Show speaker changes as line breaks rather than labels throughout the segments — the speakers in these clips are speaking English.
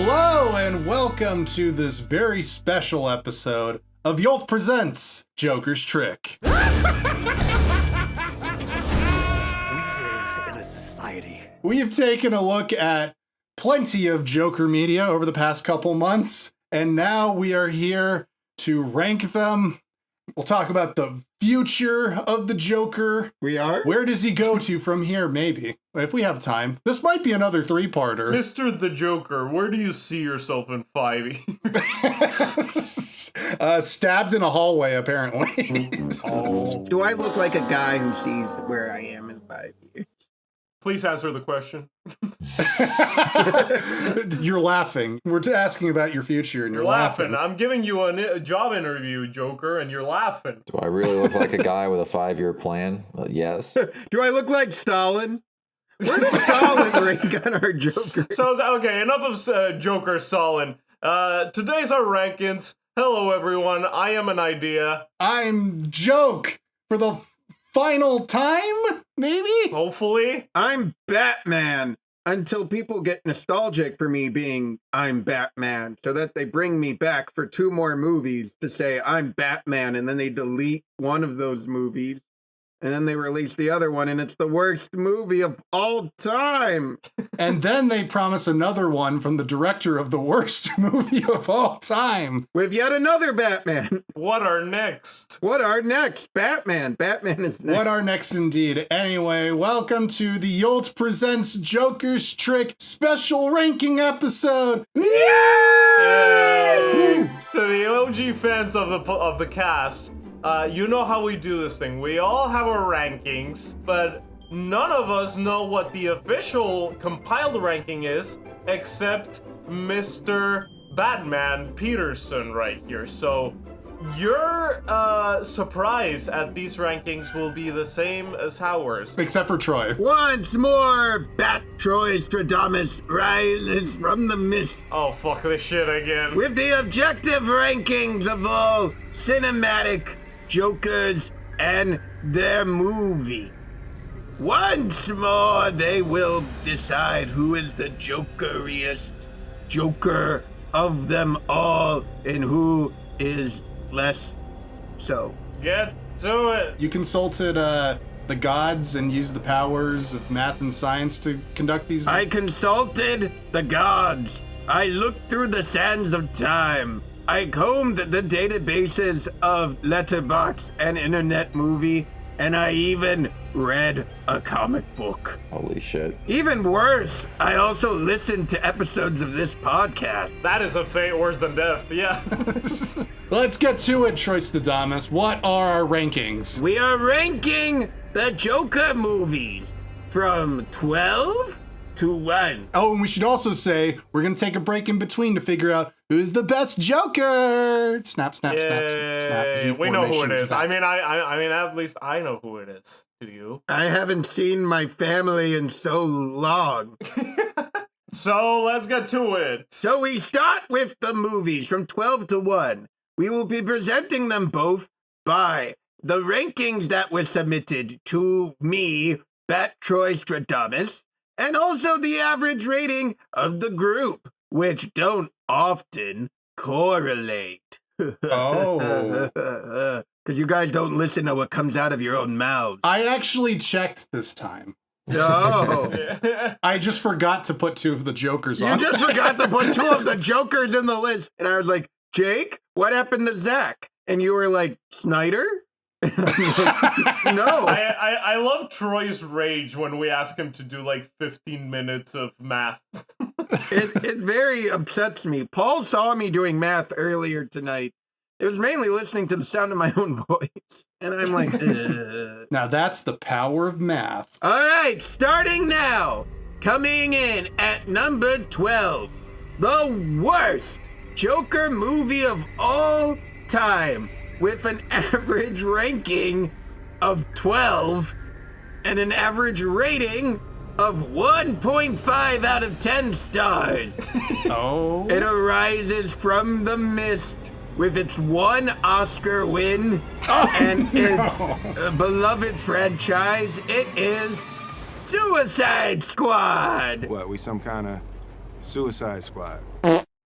Hello and welcome to this very special episode of Yolt Presents Joker's Trick.
We live in a society.
We have taken a look at plenty of Joker media over the past couple months, and now we are here to rank them. We'll talk about the future of the Joker.
We are?
Where does he go to from here, maybe, if we have time. This might be another three-parter.
Mr. the Joker, where do you see yourself in 5 years?
Stabbed in a hallway, apparently.
Oh.
Do I look like a guy who sees where I am in 5 years?
Please answer the question.
You're laughing. We're asking about your future, and you're laughing.
I'm giving you a job interview, Joker, and you're laughing.
Do I really look like a guy with a 5-year plan? Yes.
Do I look like Stalin? Where does Stalin rank on our Joker?
So, okay, enough of Joker Stalin. Today's our rankings. Hello, everyone. I am an idea.
I'm Joke for the final time, maybe?
Hopefully.
I'm Batman. Until people get nostalgic for me being I'm Batman, so that they bring me back for 2 more movies to say I'm Batman, and then they delete one of those movies, and then they release the other one, and it's the worst movie of all time.
And then they promise another one from the director of the worst movie of all time.
With yet another Batman.
What are next?
What are next? Batman. Batman is next.
What are next indeed. Anyway, welcome to the Yolt Presents Joker's Trick special ranking episode.
Yay! To the OG fans of the cast, you know how we do this thing. We all have our rankings, but none of us know what the official compiled ranking is, except Mr. Batman Peterson right here. So your surprise at these rankings will be the same as ours.
Except for Troy.
Once more, Bat Troy Stradamus rises from the mist
Oh, fuck this shit again.
with the objective rankings of all cinematic Jokers and their movie. Once more, they will decide who is the Jokeriest Joker of them all and who is less so.
Get to it.
You consulted the gods and used the powers of math and science to conduct these?
I consulted the gods. I looked through the sands of time. I combed the databases of Letterboxd and Internet Movie, and I even read a comic book.
Holy shit.
Even worse, I also listened to episodes of this podcast.
That is a fate worse than death. Yeah.
Let's get to it, Troy Stradamus. What are our rankings?
We are ranking the Joker movies from 12 to 1.
Oh, and we should also say we're going to take a break in between to figure out who's the best Joker. Snap, snap, snap, snap. Z
We know who it
formation,
is.
snap.
I mean, at least I know who it is. Do you?
I haven't seen my family in so long.
So let's get to it.
So we start with the movies from 12 to 1. We will be presenting them both by the rankings that were submitted to me, Bat Troy Stradamus, and also the average rating of the group, which don't often correlate.
Oh.
Because you guys don't listen to what comes out of your own mouths.
I actually checked this time.
Oh.
I just forgot to put 2 of the Jokers
You
on.
just forgot to put 2 of the Jokers in the list. And I was like, Jake, what happened to Zach? And you were like, Snyder? And I'm like, no.
I love Troy's rage when we ask him to do like 15 minutes of math.
It very upsets me. Paul saw me doing math earlier tonight. It was mainly listening to the sound of my own voice. And I'm like, ugh.
Now that's the power of math.
All right, starting now. Coming in at number 12. The worst Joker movie of all time, with an average ranking of 12 and an average rating of 1.5 out of 10 stars.
Oh.
It arises from the mist with its 1 Oscar win and its beloved franchise. It is Suicide Squad.
What, we some kind of Suicide Squad.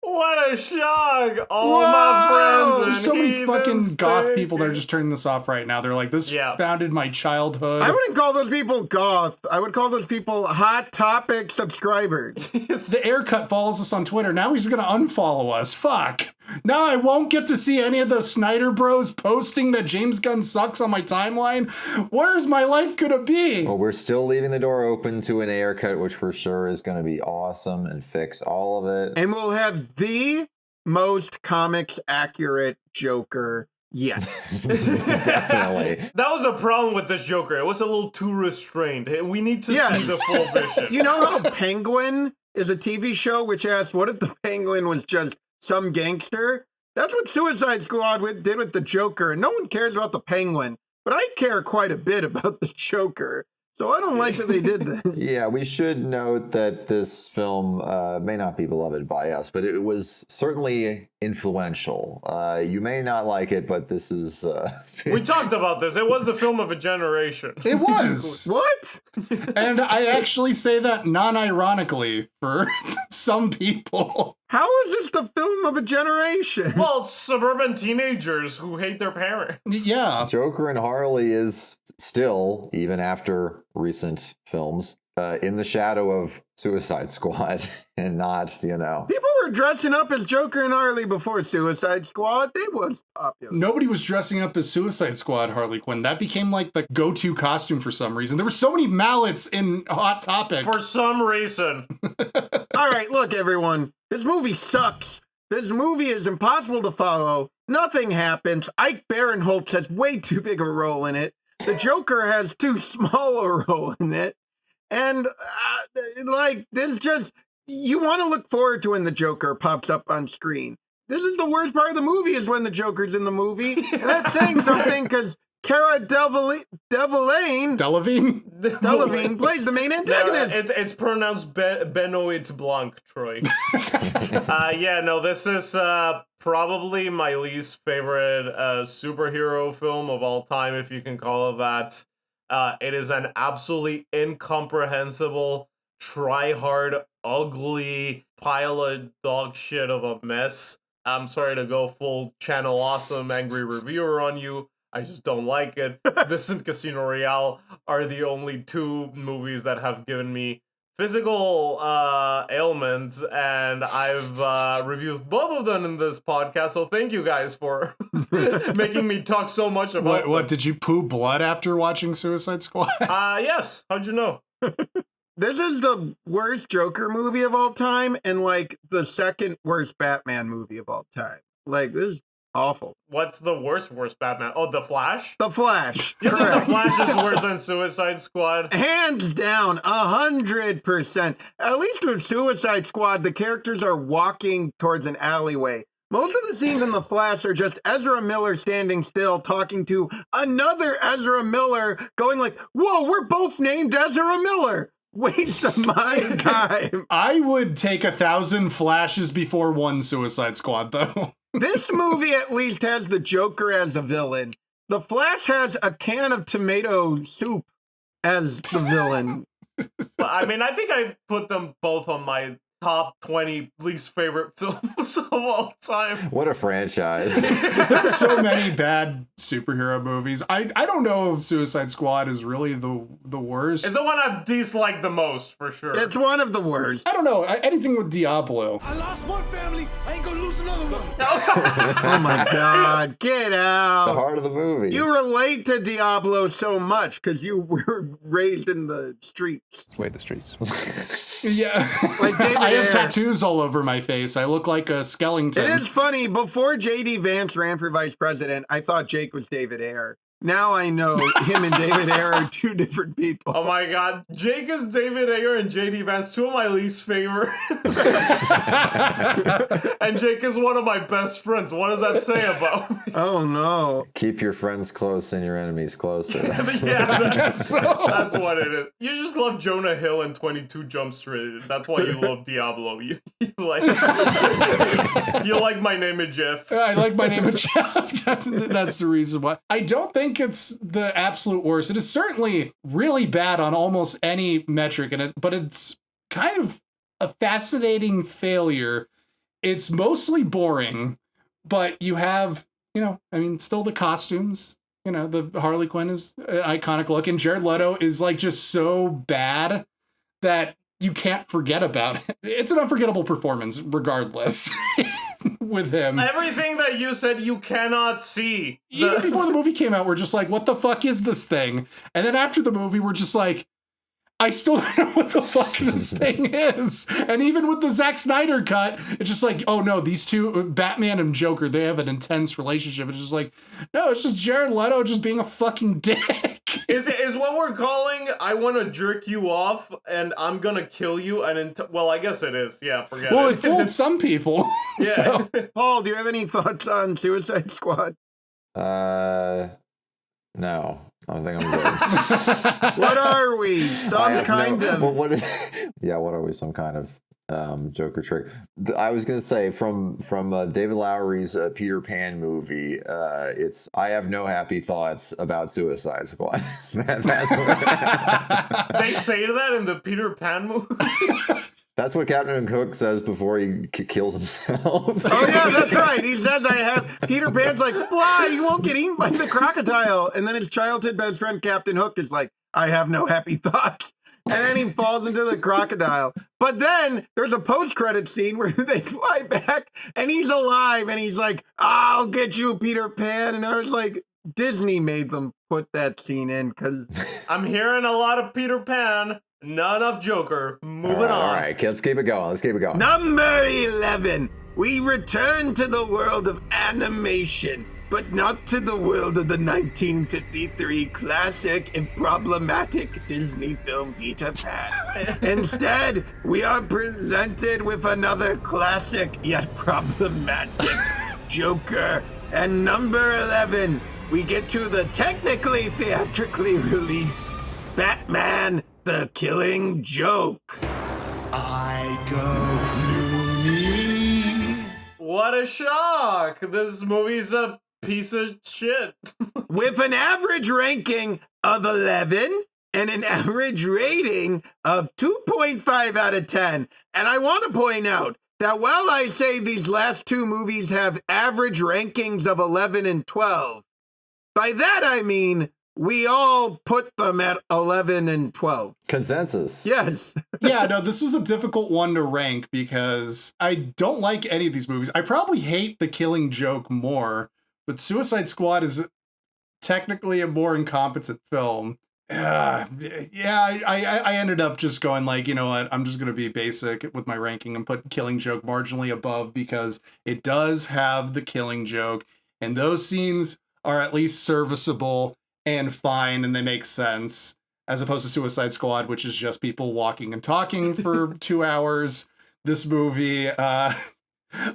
What a shock! All
Whoa!
my friends and
There's so many
heathens
fucking goth
take
people that are
it.
just turning this off right now. They're like, this
Yeah.
founded my childhood.
I wouldn't call those people goth. I would call those people Hot Topic subscribers.
The Aircut follows us on Twitter. Now he's gonna unfollow us. Fuck. Now I won't get to see any of the Snyder Bros posting that James Gunn sucks on my timeline. Where's my life gonna be?
Well, we're still leaving the door open to an air cut, which for sure is going to be awesome and fix all of it.
And we'll have the most comics accurate Joker yet.
Definitely.
That was the problem with this Joker. It was a little too restrained. We need to
Yeah.
see the full vision.
You know how Penguin is a TV show which asks, what if the Penguin was just some gangster? That's what Suicide Squad did with the Joker. And no one cares about the Penguin, but I care quite a bit about the Joker. So I don't like that they did this.
Yeah, we should note that this film may not be beloved by us, but it was certainly influential. You may not like it, but this is...
We talked about this. It was the film of a generation.
It was.
What?
And I actually say that non-ironically for some people.
How is this the film of a generation?
Well, it's suburban teenagers who hate their parents.
Yeah.
Joker and Harley is still, even after recent films, in the shadow of Suicide Squad and not,
People were dressing up as Joker and Harley before Suicide Squad. It was popular.
Nobody was dressing up as Suicide Squad Harley Quinn. That became like the go-to costume for some reason. There were so many mallets in Hot Topic.
For some reason.
All right, look, everyone. This movie sucks. This movie is impossible to follow. Nothing happens. Ike Barinholtz has way too big a role in it. The Joker has too small a role in it. And, this just... You want to look forward to when the Joker pops up on screen. This is the worst part of the movie is when the Joker's in the movie. And that's saying something because Cara Delevingne plays the main antagonist.
It's pronounced Benoit Blanc, Troy. This is probably my least favorite superhero film of all time, if you can call it that. It is an absolutely incomprehensible, try-hard, ugly pile of dog shit of a mess. I'm sorry to go full Channel Awesome angry reviewer on you. I just don't like it. This and Casino Royale are the only two movies that have given me physical ailments, and I've reviewed both of them in this podcast, so thank you guys for making me talk so much about
What, did you poo blood after watching Suicide Squad?
Yes, how'd you know?
This is the worst Joker movie of all time and, the second worst Batman movie of all time. This is awful.
What's the worst Batman? Oh, The Flash?
The Flash.
You think The
Correct.
Flash is worse than Suicide Squad?
Hands down, 100%. At least with Suicide Squad, the characters are walking towards an alleyway. Most of the scenes in The Flash are just Ezra Miller standing still, talking to another Ezra Miller, going whoa, we're both named Ezra Miller. Waste of my time.
I would take 1,000 flashes before one Suicide Squad, though.
This movie at least has the Joker as a villain. The Flash has a can of tomato soup as the villain.
I mean, I think I put them both on my top 20 least favorite films of all time.
What a franchise.
There's so many bad superhero movies. I don't know if Suicide Squad is really the worst.
It's the one I've disliked the most, for sure.
It's one of the worst.
I don't know. Anything with Diablo.
I lost one family. I ain't gonna lose another one.
Oh my God, get
The
out.
heart of the movie.
You relate to Diablo so much because you were raised in the streets.
Let's wait the streets.
Yeah.
Like David
I have
Ayer.
tattoos all over my face. I look like a skeleton.
It is funny, before J.D. Vance ran for vice president, I thought Jake was David Ayer. Now I know him and David Ayer are two different people.
Oh my God, Jake is David Ayer and JD Vance, two of my least favorite. And Jake is one of my best friends. What does that say about me?
Oh no.
Keep your friends close and your enemies closer.
Yeah,
guess so.
that's what it is. You just love Jonah Hill and 22 Jump Street. That's why you love Diablo. You like My Name is Jeff.
I like My Name is Jeff. That's the reason why. I don't think it's the absolute worst. It is certainly really bad on almost any metric, but it's kind of a fascinating failure. It's mostly boring, but you have, still the costumes. The Harley Quinn is an iconic look, and Jared Leto is like just so bad that you can't forget about it. It's an unforgettable performance, regardless, with him.
Everything that you said you cannot see.
Even before the movie came out, we're just like, what the fuck is this thing? And then after the movie, we're just like, I still don't know what the fuck this thing is. And even with the Zack Snyder cut, it's just like, oh no, these two, Batman and Joker, they have an intense relationship. It's just like, no, it's just Jared Leto just being a fucking dick.
Is what we're calling, I want to jerk you off and I'm gonna kill you, and well, I guess it is. Yeah, forget
Well,
it.
it fooled some people.
Yeah.
So.
Paul, do you have any thoughts on Suicide Squad?
No. I think I'm good.
What are we? Some kind of...
Well, what are we? Some kind of Joker trick. I was going to say from David Lowery's Peter Pan movie, it's I have no happy thoughts about Suicide Squad. That's
They say that in the Peter Pan movie?
That's what Captain Cook says before he kills himself.
Oh yeah, that's right. He says Peter Pan's like, fly, you won't get eaten by the crocodile. And then his childhood best friend, Captain Hook, is like, I have no happy thoughts. And then he falls into the crocodile. But then there's a post-credit scene where they fly back and he's alive and he's like, I'll get you, Peter Pan. And I was like, Disney made them put that scene in because...
I'm hearing a lot of Peter Pan. Not enough Joker. Moving on.
All right, let's keep it going.
Number 11. We return to the world of animation, but not to the world of the 1953 classic and problematic Disney film Peter Pan. Instead, we are presented with another classic yet problematic Joker. And number 11, we get to the technically theatrically released Batman The Killing Joke.
I go loony.
What a shock! This movie's a piece of shit.
With an average ranking of 11 and an average rating of 2.5 out of 10. And I want to point out that while I say these last two movies have average rankings of 11 and 12, by that I mean we all put them at 11 and 12.
Consensus.
Yes.
Yeah, no, this was a difficult one to rank because I don't like any of these movies. I probably hate The Killing Joke more, but Suicide Squad is technically a more incompetent film. I ended up just going like, you know what, I'm just going to be basic with my ranking and put Killing Joke marginally above because it does have the Killing Joke, and those scenes are at least serviceable and fine, and they make sense, as opposed to Suicide Squad, which is just people walking and talking for 2 hours. This movie,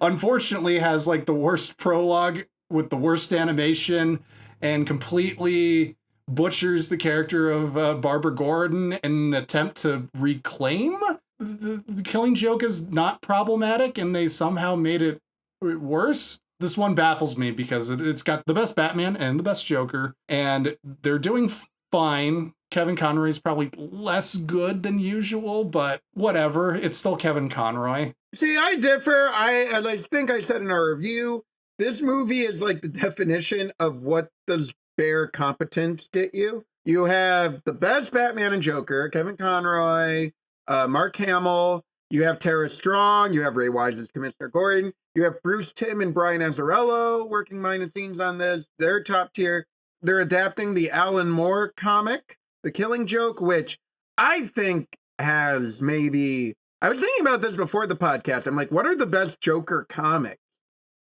unfortunately, has like the worst prologue with the worst animation and completely butchers the character of Barbara Gordon in an attempt to reclaim the Killing Joke is not problematic, and they somehow made it worse. This one baffles me because it's got the best Batman and the best Joker, and they're doing fine. Kevin Conroy is probably less good than usual, but whatever. It's still Kevin Conroy.
See, I differ. As I think I said in our review, this movie is like the definition of what does bare competence get you. You have the best Batman and Joker, Kevin Conroy, Mark Hamill. You have Tara Strong. You have Ray Wise as Commissioner Gordon. You have Bruce Timm and Brian Azzarello working behind the scenes on this. They're top tier. They're adapting the Alan Moore comic, The Killing Joke, which I think has maybe... I was thinking about this before the podcast. I'm like, what are the best Joker comics?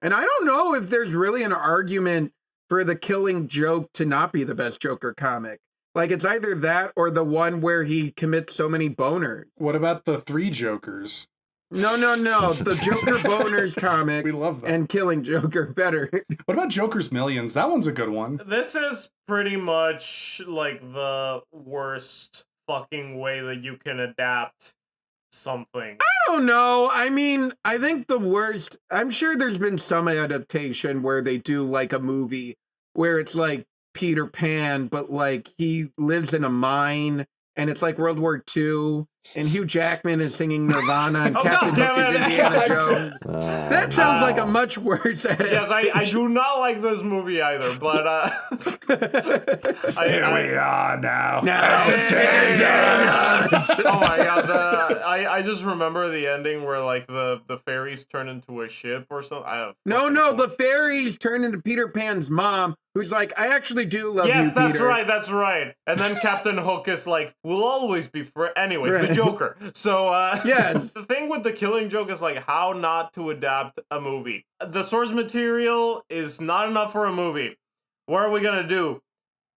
And I don't know if there's really an argument for The Killing Joke to not be the best Joker comic. Like, it's either that or the one where he commits so many boners.
What about the Three Jokers?
No. The Joker Boners comic.
We love that.
And Killing Joker better.
What about Joker's Millions? That one's a good one.
This is pretty much like the worst fucking way that you can adapt something.
I don't know. I mean, I think the worst... I'm sure there's been some adaptation where they do like a movie where it's like Peter Pan, but like he lives in a mine and it's like World War II, and Hugh Jackman is singing Nirvana, and
Oh,
Captain
God
Hook is
damn it.
Indiana Jones. That sounds like a much worse adaptation.
Yes, I do not like this movie either, but
Here we are now.
Now
Entertainers.
Oh my god, I just remember the ending where like the fairies turn into a ship or something.
No, the fairies turn into Peter Pan's mom, who's like, I actually do love you,
Yes, that's
Peter.
right. And then Captain Hook is like, we'll always be friends. Anyways,
Right.
the Joker. So,
Yes.
the thing with the Killing Joke is like how not to adapt a movie. The source material is not enough for a movie. What are we gonna do?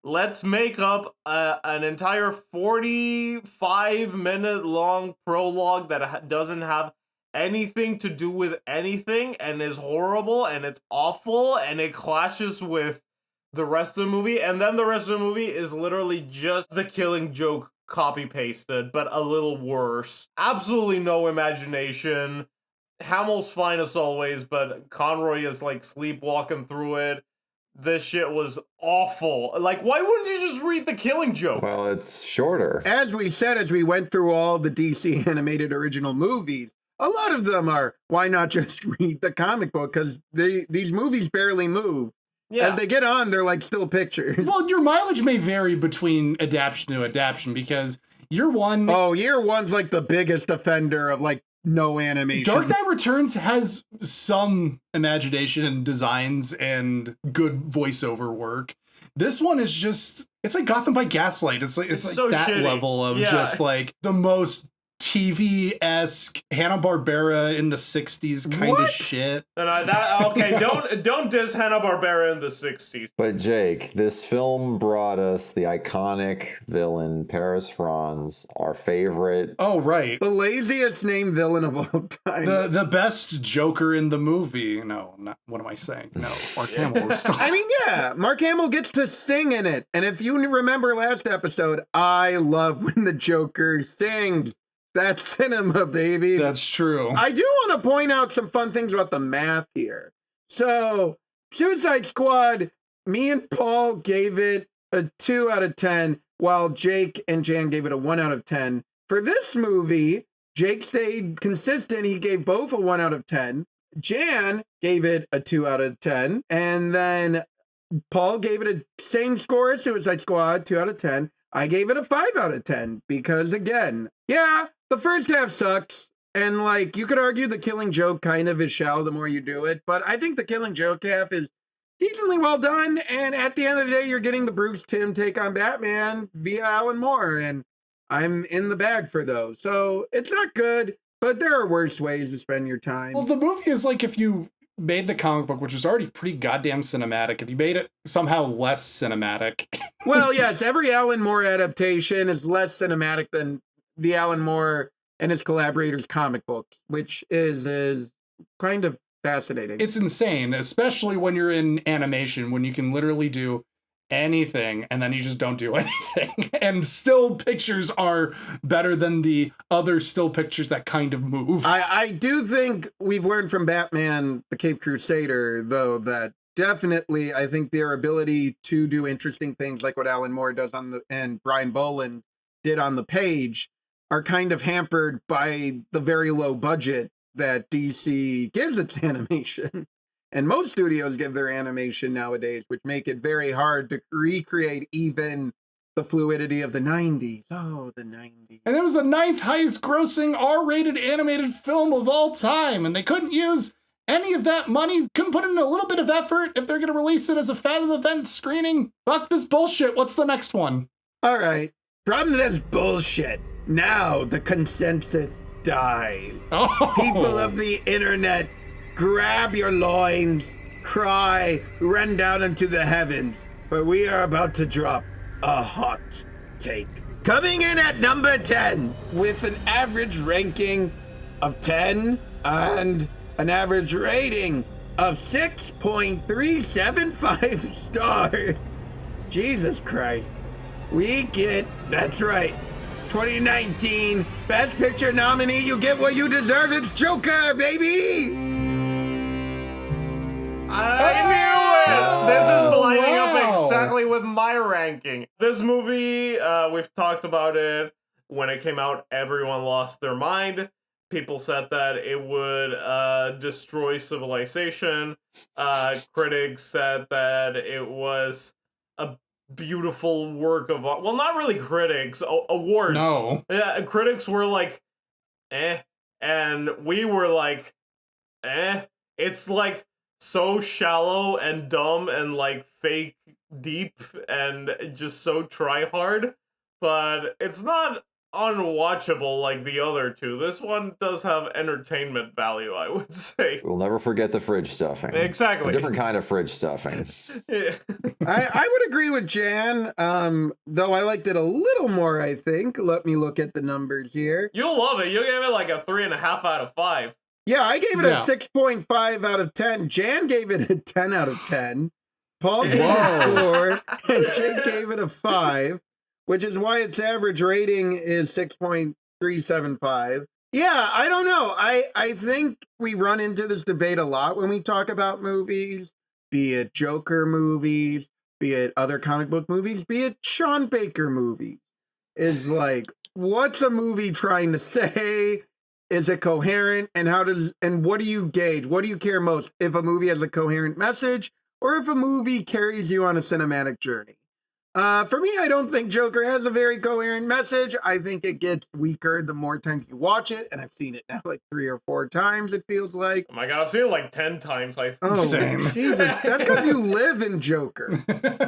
Let's make up an entire 45-minute long prologue that doesn't have anything to do with anything and is horrible and it's awful and it clashes with the rest of the movie, and then the rest of the movie is literally just the Killing Joke copy pasted, but a little worse. Absolutely no imagination. Hamill's fine as always, but Conroy is like sleepwalking through it. This shit was awful. Like, why wouldn't you just read the Killing Joke?
Well, it's shorter.
As we said, as we went through all the DC animated original movies, a lot of them are, why not just read the comic book? Because these movies barely move.
Yeah.
As they get on, they're like still pictures.
Well, your mileage may vary between adaptation to adaptation because year one,
Oh, year one's like the biggest offender of like no animation.
Dark Knight Returns has some imagination and designs and good voiceover work. This one is just, it's like Gotham by Gaslight. It's like
so
that
shitty.
level of
Yeah.
just like the most TV-esque Hanna-Barbera in the 60s kind of
What?
shit.
And okay, don't diss Hanna-Barbera in the 60s.
But Jake, this film brought us the iconic villain, Paris Franz, our favorite.
Oh, right.
The laziest named villain of all time.
The best Joker in the movie. No, not, what am I saying? No, Mark Hamill is still...
I mean, yeah, Mark Hamill gets to sing in it. And if you remember last episode, I love when the Joker sings. That's cinema, baby.
That's true.
I do want to point out some fun things about the math here. So, Suicide Squad, me and Paul gave it a 2 out of 10, while Jake and Jan gave it a 1 out of 10. For this movie, Jake stayed consistent. He gave both a 1 out of 10. Jan gave it a 2 out of 10. And then Paul gave it a same score as Suicide Squad, 2 out of 10. I gave it a 5 out of 10 because, again, yeah, the first half sucks. And, like, you could argue the Killing Joke kind of is shallow the more you do it. But I think the Killing Joke half is decently well done. And at the end of the day, you're getting the Bruce Timm take on Batman via Alan Moore. And I'm in the bag for those. So it's not good, but there are worse ways to spend your time.
Well, the movie is like if you made the comic book, which is already pretty goddamn cinematic, if you made it somehow less cinematic.
Well, yes, every Alan Moore adaptation is less cinematic than the Alan Moore and his collaborators' comic books, which is kind of fascinating.
It's insane, especially when you're in animation, when you can literally do anything and then you just don't do anything. And still pictures are better than the other still pictures that kind of move.
I do think we've learned from Batman, the Cape Crusader, though, that definitely I think their ability to do interesting things like what Alan Moore does and Brian Boland did on the page are kind of hampered by the very low budget that DC gives its animation. And most studios give their animation nowadays, which make it very hard to recreate even the fluidity of the 90s. Oh, the 90s.
And it was the 9th highest grossing R-rated animated film of all time, and they couldn't use any of that money, couldn't put in a little bit of effort if they're going to release it as a Fathom event screening. Fuck this bullshit. What's the next one?
All right. From this bullshit, now the consensus dies.
Oh.
People of the internet, grab your loins, cry, run down into the heavens, for we are about to drop a hot take. Coming in at number 10 with an average ranking of 10 and an average rating of 6.375 stars. Jesus Christ. We get, that's right, 2019 Best Picture nominee. You get what you deserve. It's Joker, baby.
I knew it! This is lining up
wow.
exactly exactly with my ranking. This movie, we've talked about it. When it came out, everyone lost their mind. People said that it would destroy civilization. Critics said that it was a beautiful work of art. Well, not really critics. Awards.
No.
Yeah, critics were like, eh. And we were like, eh. It's like so shallow and dumb and like fake deep and just so try hard. But it's not unwatchable like the other two. This one does have entertainment value, I would say.
We'll never forget the fridge stuffing.
Exactly.
A different kind of fridge stuffing.
Yeah.
I would agree with Jan, though I liked it a little more, I think. Let me look at the numbers here.
You'll love it. You gave it like a 3.5 out of 5.
Yeah, I gave it
Yeah.
a 6.5 out of 10. Jan gave it a 10 out of 10. Paul gave it
Whoa.
a 4, and Jake gave it a 5, which is why its average rating is 6.375. Yeah, I don't know. I think we run into this debate a lot when we talk about movies, be it Joker movies, be it other comic book movies, be it Sean Baker movies. Is like, what's a movie trying to say? Is it coherent? And what do you gauge? What do you care most? If a movie has a coherent message or if a movie carries you on a cinematic journey? For me, I don't think Joker has a very coherent message. I think it gets weaker the more times you watch it. And I've seen it now like 3 or 4 times, it feels like.
Oh my god, I've seen it like 10 times, I think.
Oh,
Same.
Jesus. That's because you live in Joker.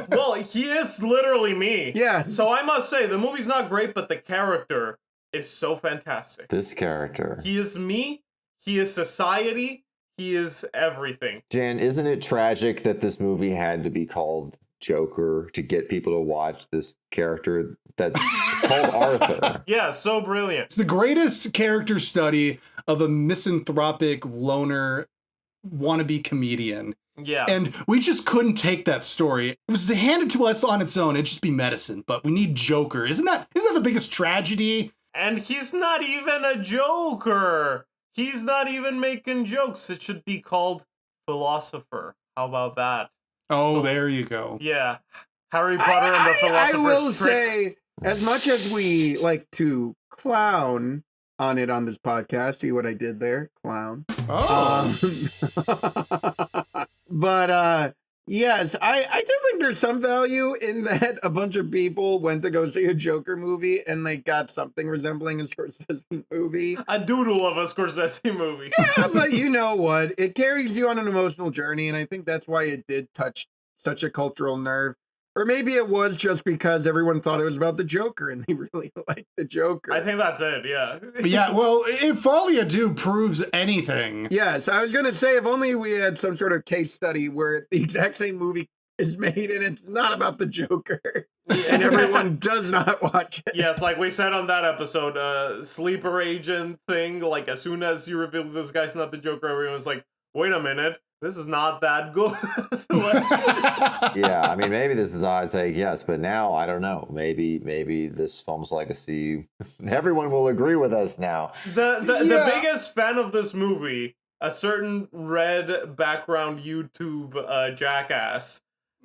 Well, he is literally me.
Yeah.
So I must say, the movie's not great, but the character is so fantastic.
This character.
He is me, he is society, he is everything.
Jan, isn't it tragic that this movie had to be called Joker to get people to watch this character that's called Arthur?
Yeah, so brilliant.
It's the greatest character study of a misanthropic loner wannabe comedian.
Yeah.
And we just couldn't take that story. It was handed to us on its own. It'd just be medicine, but we need Joker. Isn't that the biggest tragedy?
And he's not even a joker. He's not even making jokes. It should be called Philosopher. How about that?
Oh, there you go.
Yeah. Harry Potter and the
I
Philosopher's
will
Trick.
say, as much as we like to clown on it on this podcast, see what I did there? Clown.
Oh.
But yes, I do think there's some value in that a bunch of people went to go see a Joker movie and they got something resembling a Scorsese movie.
A doodle of a Scorsese movie.
Yeah, but you know what? It carries you on an emotional journey, and I think that's why it did touch such a cultural nerve. Or maybe it was just because everyone thought it was about the Joker and they really liked the Joker.
I think that's it, yeah.
But yeah, well, if Folie à Deux proves anything,
Yes, I was going to say, if only we had some sort of case study where the exact same movie is made and it's not about the Joker and everyone does not watch it.
Yes, like we said on that episode, sleeper agent thing, like as soon as you reveal this guy's not the Joker, everyone's like, wait a minute, this is not that good.
Yeah, I mean, maybe this is odd take, yes, but now I don't know. Maybe this film's legacy, everyone will agree with us now.
The biggest fan of this movie, a certain red background YouTube jackass,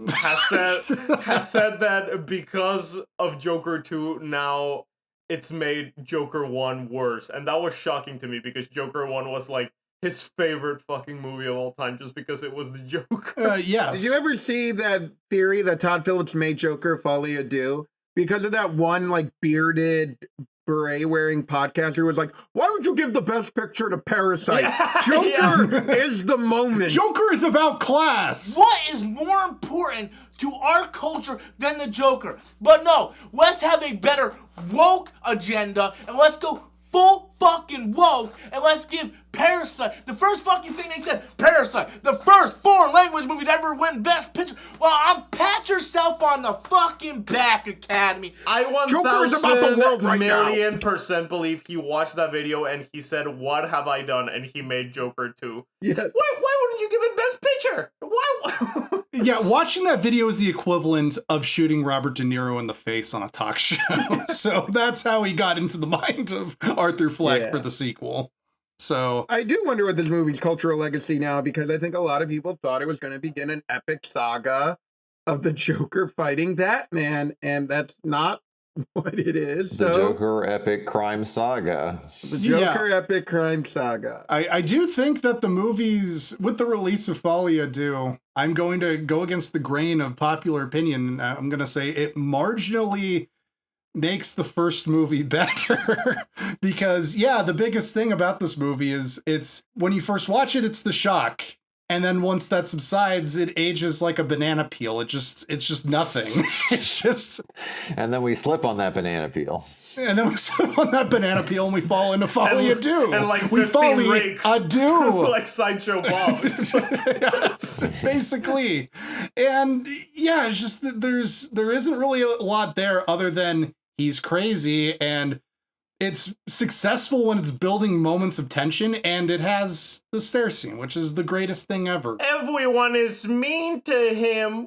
has said that because of Joker 2, now it's made Joker 1 worse. And that was shocking to me because Joker 1 was like his favorite fucking movie of all time just because it was the Joker.
yes.
Did you ever see that theory that Todd Phillips made Joker Folie à Deux? Because of that one, like, bearded, beret-wearing podcaster who was like, why would you give the best picture to Parasite?
Yeah,
Joker is the moment.
Joker is about class.
What is more important to our culture than the Joker? But no, let's have a better woke agenda and let's go full fucking woke and let's give Parasite, the first fucking thing they said, Parasite, the first foreign language movie to ever win Best Picture. Well, pat yourself on the fucking back, Academy.
I
Joker is about the world right now.
1,000,000% believe he watched that video and he said, what have I done? And he made Joker 2.
Yes.
Why wouldn't you give it Best Picture? Why?
Yeah, watching that video is the equivalent of shooting Robert De Niro in the face on a talk show. So that's how he got into the mind of Arthur Fleck
Yeah.
for the sequel. So
I do wonder what this movie's cultural legacy now, because I think a lot of people thought it was going to begin an epic saga of the Joker fighting Batman, and that's not what it is.
The
So
Joker epic crime saga.
the Joker epic crime saga.
I do think that the movies, with the release of Folia Do, I'm going to go against the grain of popular opinion. I'm going to say it marginally makes the first movie better. Because, yeah, the biggest thing about this movie is it's when you first watch it, it's the shock. And then once that subsides, it ages like a banana peel. It's just nothing. It's just.
And then we slip on that banana peel.
And then we slip on that banana peel and we fall into Folia Do.
And like
we
15 rakes.
Ado.
Like Sideshow Bob.
Basically. And yeah, it's just that there isn't really a lot there other than he's crazy, and it's successful when it's building moments of tension, and it has the stair scene, which is the greatest thing ever.
Everyone is mean to him.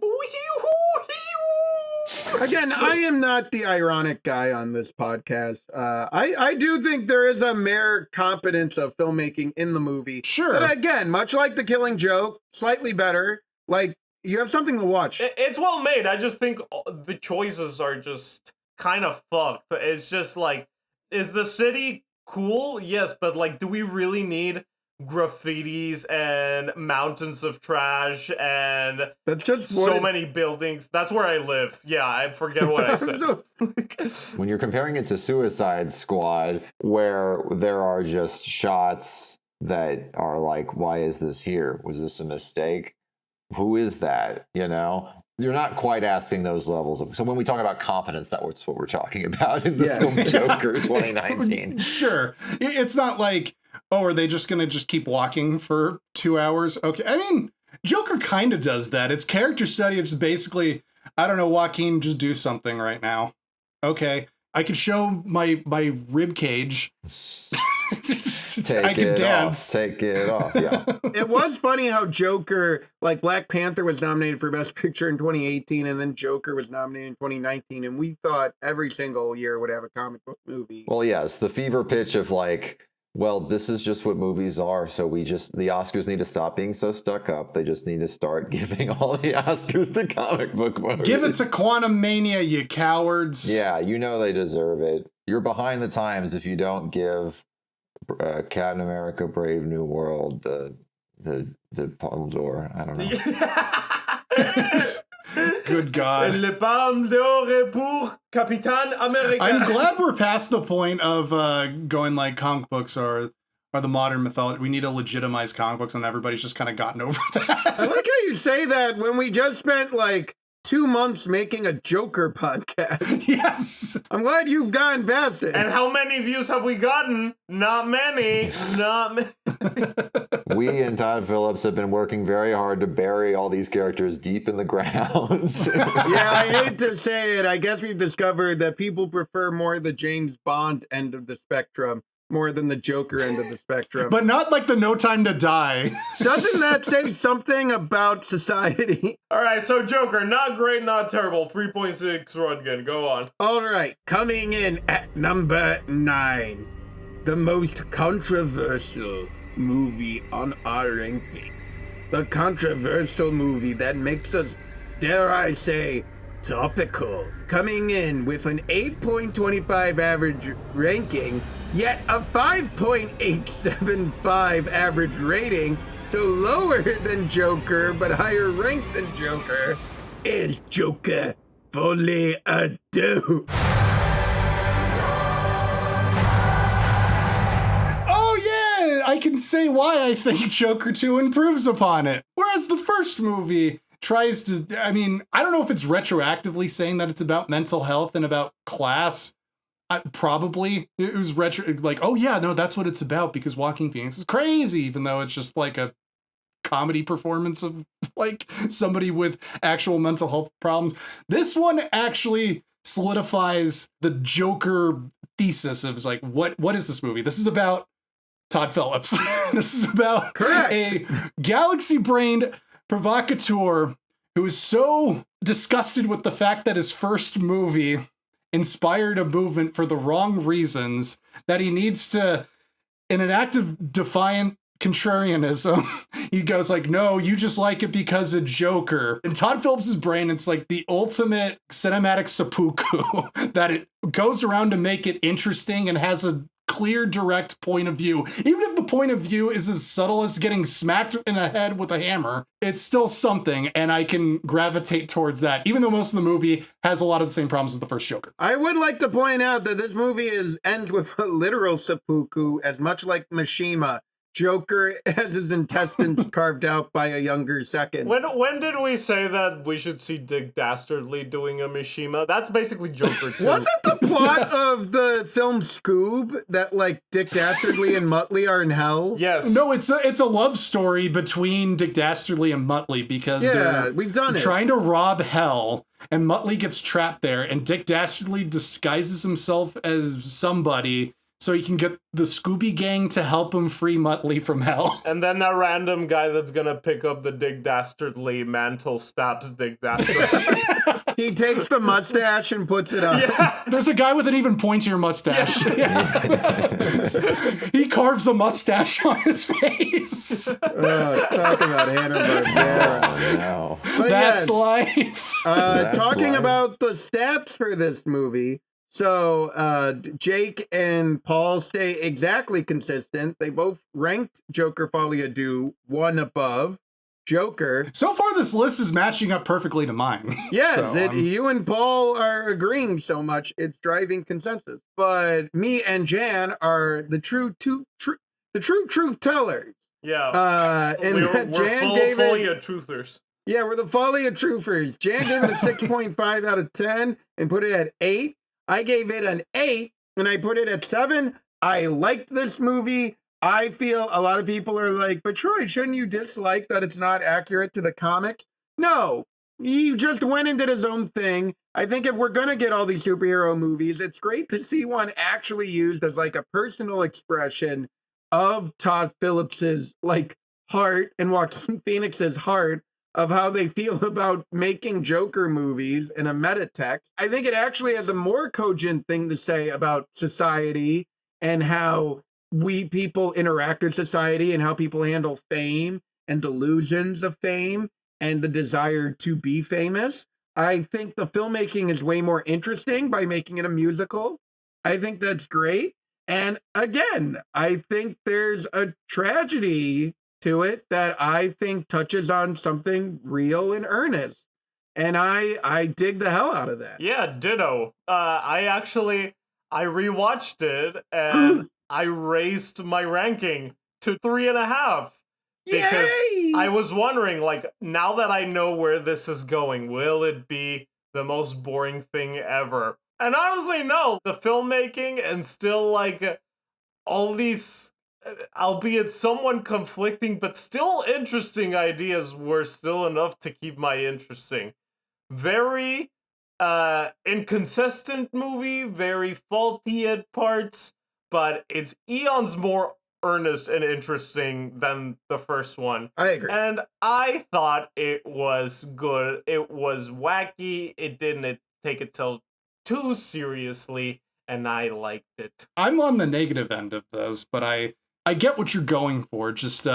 Again, I am not the ironic guy on this podcast. I do think there is a mere competence of filmmaking in the movie.
Sure.
But again, much like The Killing Joke, slightly better. Like, you have something to watch.
It's well made. I just think the choices are just kind of fucked. It's just like, is the city cool? Yes, but like, do we really need graffitis and mountains of trash and
That's just
so many buildings? That's where I live. Yeah, I forget what I said.
When you're comparing it to Suicide Squad, where there are just shots that are like, why is this here? Was this a mistake? Who is that? You know? You're not quite asking those levels of. So when we talk about competence, that's what we're talking about in the film Joker 2019.
Sure. It's not like, oh, are they just going to just keep walking for 2 hours? Okay. I mean, Joker kind of does that. It's character study. It's basically, I don't know, Joaquin, just do something right now. Okay. I could show my rib cage. I can dance.
Take it off. Yeah.
It was funny how Joker, like Black Panther was nominated for Best Picture in 2018, and then Joker was nominated in 2019, and we thought every single year would have a comic book movie.
Well, yes, the fever pitch of like, well, this is just what movies are. So the Oscars need to stop being so stuck up. They just need to start giving all the Oscars to comic book movies.
Give it to Quantum Mania, you cowards.
Yeah, you know they deserve it. You're behind the times if you don't give Captain America: Brave New World the Palme d'Or. I don't know.
Good God.
Le Palme d'Or pour Capitaine America.
I'm glad we're past the point of going like comic books are the modern mythology. We need to legitimize comic books, and everybody's just kind of gotten over that.
I like how you say that when we just spent like 2 months making a Joker podcast.
Yes.
I'm glad you've gotten past it.
And how many views have we gotten? Not many. Not many.
We and Todd Phillips have been working very hard to bury all these characters deep in the ground.
Yeah, I hate to say it. I guess we've discovered that people prefer more the James Bond end of the spectrum more than the Joker end of the spectrum.
But not like the No Time to Die.
Doesn't that say something about society?
All right, so Joker, not great, not terrible. 3.6 Rudkin, go on.
All right, coming in at number 9, the most controversial movie on our ranking. The controversial movie that makes us, dare I say, topical. Coming in with an 8.25 average ranking, yet a 5.875 average rating, so lower than Joker but higher ranked than Joker, is Joker Folie à Deux.
Oh yeah, I can say why I think Joker 2 improves upon it. Whereas the first movie tries to, I mean, I don't know if it's retroactively saying that it's about mental health and about class. Probably it was like, oh yeah, no, that's what it's about because Joaquin Phoenix is crazy, even though it's just like a comedy performance of like somebody with actual mental health problems. This one actually solidifies the Joker thesis of like, what is this movie? This is about Todd Phillips. This is about a galaxy-brained provocateur who is so disgusted with the fact that his first movie inspired a movement for the wrong reasons that he needs to, in an act of defiant contrarianism. He goes like, no, you just like it because of Joker. In Todd Phillips' brain, it's like the ultimate cinematic seppuku that it goes around to make it interesting and has a clear, direct point of view. Even if the point of view is as subtle as getting smacked in the head with a hammer, it's still something, and I can gravitate towards that, even though most of the movie has a lot of the same problems as the first Joker.
I would like to point out that this movie ends with a literal seppuku, as much like Mishima. Joker has his intestines carved out by a younger second.
When did we say that we should see Dick Dastardly doing a Mishima? That's basically Joker 2.
Wasn't the plot of the film Scoob that like Dick Dastardly and Muttley are in hell?
Yes.
No, it's a love story between Dick Dastardly and Muttley because they're
we've done it.
trying to rob hell, and Muttley gets trapped there, and Dick Dastardly disguises himself as somebody so he can get the Scooby Gang to help him free Muttley from hell.
And then a random guy that's gonna pick up the Dick Dastardly mantle stabs Dick Dastardly.
He takes the mustache and puts it on.
Yeah.
There's a guy with an even pointier mustache. He carves a mustache on his face.
Talk about Hanna-Barbera.
Oh, no.
But
That's
yes,
life.
talking
life.
about the stats for this movie. So Jake and Paul stay exactly consistent. They both ranked Joker Folie à Deux one above Joker.
So far, this list is matching up perfectly to mine.
Yes,
So,
you and Paul are agreeing so much, it's driving consensus. But me and Jan are the true truth tellers.
Yeah.
And
we're
Jan
full
gave it.
Folie truthers.
Yeah, we're the Folie à Truthers. Jan gave it a 6.5 out of 10 and put it at 8. I gave it an 8 and I put it at 7. I liked this movie. I feel a lot of people are like, but Troy, shouldn't you dislike that it's not accurate to the comic? No, he just went and did his own thing. I think if we're going to get all these superhero movies, it's great to see one actually used as like a personal expression of Todd Phillips's like heart and Joaquin Phoenix's heart of how they feel about making Joker movies in a meta text. I think it actually has a more cogent thing to say about society and how we people interact with society and how people handle fame and delusions of fame and the desire to be famous. I think the filmmaking is way more interesting by making it a musical. I think that's great. And again, I think there's a tragedy to it that I think touches on something real and earnest. And I dig the hell out of that.
Yeah, ditto. I rewatched it and I raised my ranking to 3.5 because
Yay!
I was wondering, like, now that I know where this is going, will it be the most boring thing ever? And honestly, no. The filmmaking and still like all these, albeit somewhat conflicting, but still interesting ideas were still enough to keep my interesting. Very inconsistent movie, very faulty at parts, but it's eons more earnest and interesting than the first one.
I agree.
And I thought it was good. It was wacky. It didn't take itself too seriously, and I liked it.
I'm on the negative end of this, but I get what you're going for. Just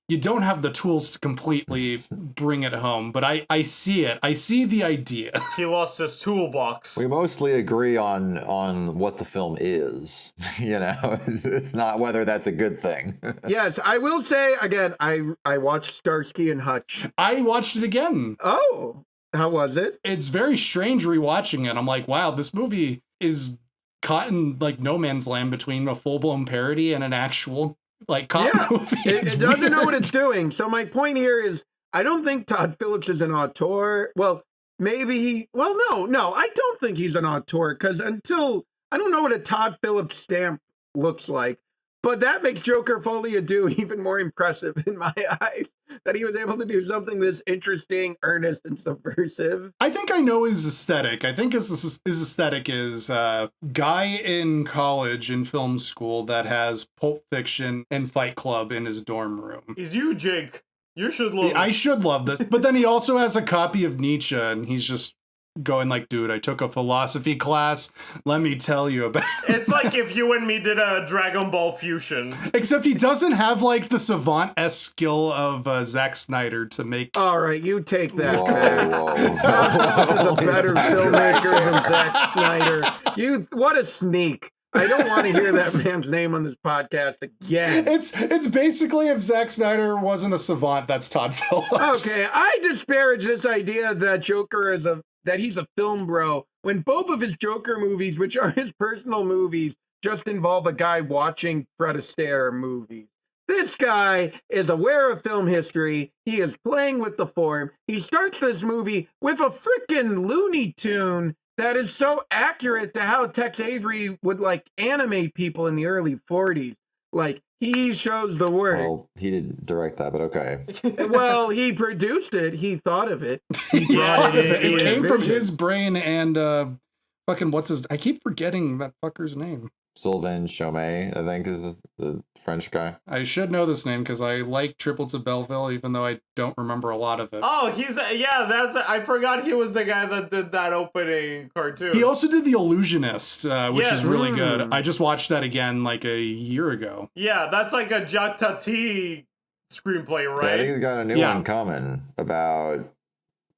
you don't have the tools to completely bring it home, but I see it. I see the idea.
He lost his toolbox.
We mostly agree on what the film is. You know, it's not whether that's a good thing.
Yes, I will say again, I watched Starsky and Hutch.
I watched it again.
Oh, how was it?
It's very strange rewatching it. I'm like, wow, this movie is caught in like no man's land between a full-blown parody and an actual like cop movie.
It doesn't know what it's doing. So my point here is I don't think Todd Phillips is an auteur. Well, maybe no, I don't think he's an auteur because I don't know what a Todd Phillips stamp looks like. But that makes Joker Folie à Deux even more impressive in my eyes, that he was able to do something this interesting, earnest, and subversive.
I think I know his aesthetic. I think his aesthetic is a guy in college in film school that has Pulp Fiction and Fight Club in his dorm room.
Is you, Jake. You should love
I should love this. But then he also has a copy of Nietzsche, and he's just going like, dude, I took a philosophy class. Let me tell you about it.
It's like if you and me did a Dragon Ball fusion.
Except he doesn't have like the savant-esque skill of Zack Snyder to make.
All right, you take that
Whoa,
back.
whoa.
Todd Phillips is a better filmmaker than Zack Snyder. What a sneak. I don't want to hear that man's name on this podcast again.
It's basically if Zack Snyder wasn't a savant, that's Todd Phillips.
Okay, I disparage this idea that Joker is that he's a film bro when both of his Joker movies, which are his personal movies, just involve a guy watching Fred Astaire movies. This guy is aware of film history. He is playing with the form. He starts this movie with a freaking Looney Tune that is so accurate to how Tex Avery would like animate people in the early 40s. Like, he shows the work.
Well, he didn't direct that, but okay.
Well, he produced it. He thought of it. He brought it into
It came
his
from
vision.
his brain and fucking what's his? I keep forgetting that fucker's name.
Sylvain Chomet, I think, is the French guy.
I should know this name because I like Triplets of Belleville, even though I don't remember a lot of it.
Oh, I forgot he was the guy that did that opening cartoon.
He also did The Illusionist, which
Yes.
is really good. I just watched that again like a year ago.
Yeah, that's like a Jacques Tati screenplay,
Yeah, I
right?
think he's got a new
Yeah.
one coming about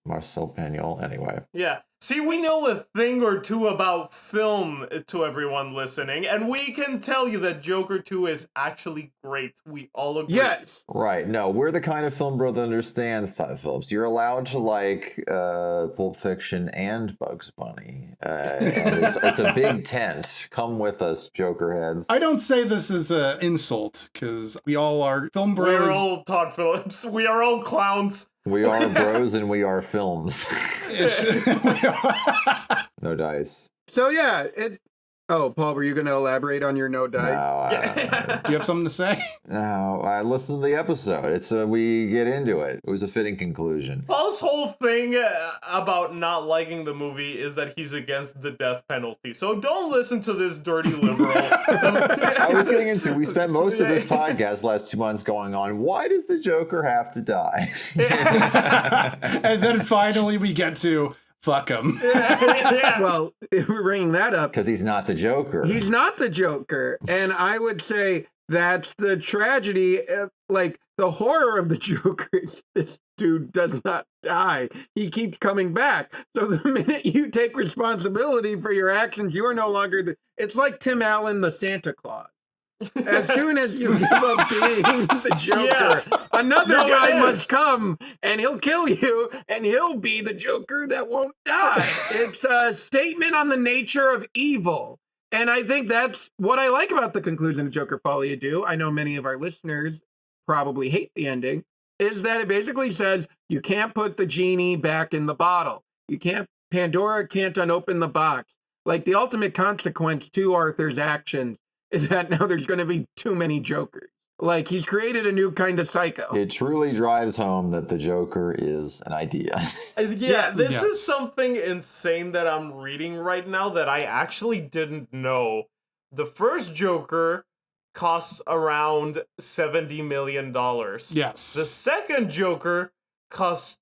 Marcel Pagnol. Anyway,
Yeah. See, we know a thing or two about film to everyone listening, and we can tell you that Joker 2 is actually great. We all agree.
Yes.
right? No, we're the kind of film bro that understands Todd Phillips. You're allowed to like Pulp Fiction and Bugs Bunny, and it's a big tent. Come with us, Joker heads.
I don't say this as an insult because we all are film
We're
bros.
all Todd Phillips. We are all clowns.
We are bros and we are films.
We are-
No dice.
So yeah, Oh, Paul, were you going to elaborate on your no
No,
die?
Do you have something to say?
no, I listened to the episode. It's we get into it. It was a fitting conclusion.
Paul's whole thing about not liking the movie is that he's against the death penalty. So don't listen to this dirty liberal.
I was getting into. We spent most of this podcast last 2 months going on. Why does the Joker have to die?
And then finally we get to fuck him.
Yeah.
Well, if we're bringing that up,
Because he's not the Joker.
he's not the Joker. And I would say that's the tragedy. Like, the horror of the Joker is this dude does not die. He keeps coming back. So the minute you take responsibility for your actions, you are no longer it's like Tim Allen, the Santa Claus. As soon as you give up being the Joker, another
No, it
guy
is.
must come and he'll kill you and he'll be the Joker that won't die. It's a statement on the nature of evil. And I think that's what I like about the conclusion of Joker Folly Do. I know many of our listeners probably hate the ending, is that it basically says you can't put the genie back in the bottle. Pandora can't unopen the box. Like, the ultimate consequence to Arthur's actions is that now there's going to be too many Jokers. Like, he's created a new kind of psycho.
It truly drives home that the Joker is an idea.
Yeah, this
Yeah.
is something insane that I'm reading right now that I actually didn't know. The first Joker costs around $70 million.
Yes.
The second Joker costs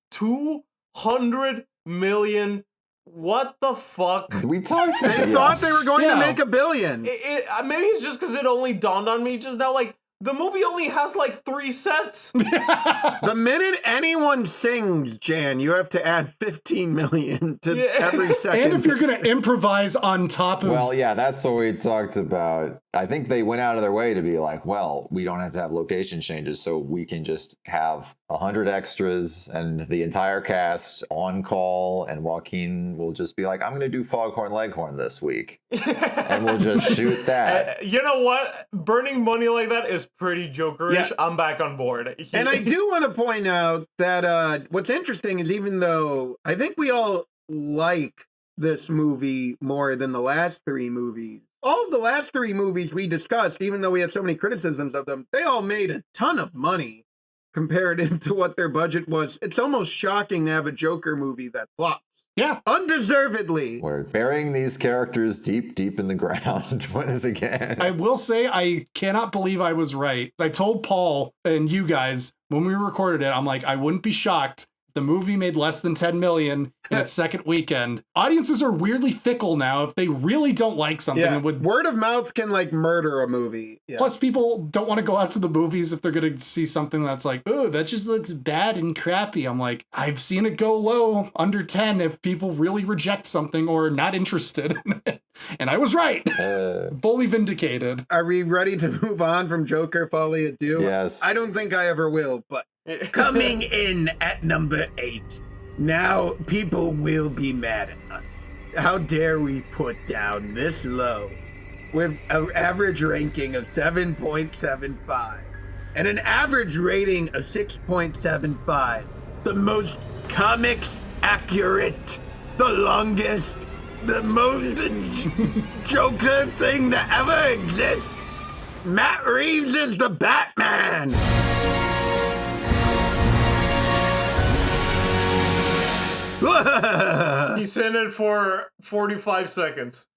$200 million. What the fuck?
We talked
They
about
thought they were going to
Yeah.
make $1 billion.
Maybe it's just because it only dawned on me just now. Like, the movie only has like 3 sets.
The minute anyone sings, Jan, you have to add 15 million to
Yeah.
every second.
And if you're going to improvise on top of.
Well, yeah, that's what we talked about. I think they went out of their way to be like, well, we don't have to have location changes, so we can just have 100 extras and the entire cast on call, and Joaquin will just be like, I'm going to do Foghorn Leghorn this week. And we'll just shoot that.
You know what? Burning money like that is pretty Jokerish.
Yeah.
I'm back on board.
And I do want to point out that what's interesting is, even though I think we all like this movie more than the last 3 movies, all of the last 3 movies we discussed, even though we have so many criticisms of them, they all made a ton of money comparative to what their budget was. It's almost shocking to have a Joker movie that flops.
Yeah.
Undeservedly.
We're burying these characters deep, deep in the ground. Once again.
I will say I cannot believe I was right. I told Paul and you guys when we recorded it, I'm like, I wouldn't be shocked if The movie made less than 10 million in its second weekend. Audiences are weirdly fickle now if they really don't like something.
Yeah,
And would,
word of mouth can like murder a movie. Yeah.
plus, people don't want to go out to the movies if they're going to see something that's like, oh, that just looks bad and crappy. I'm like, I've seen it go low, under 10, if people really reject something or are not interested in it. And I was right. Fully vindicated.
Are we ready to move on from Joker Folly of Deux?
Yes.
I don't think I ever will, but coming in at number 8. Now people will be mad at us. How dare we put down this low with an average ranking of 7.75 and an average rating of 6.75. The most comics accurate, the longest, the most Joker thing to ever exist. Matt Reeves is the Batman.
He's in it for 45 seconds.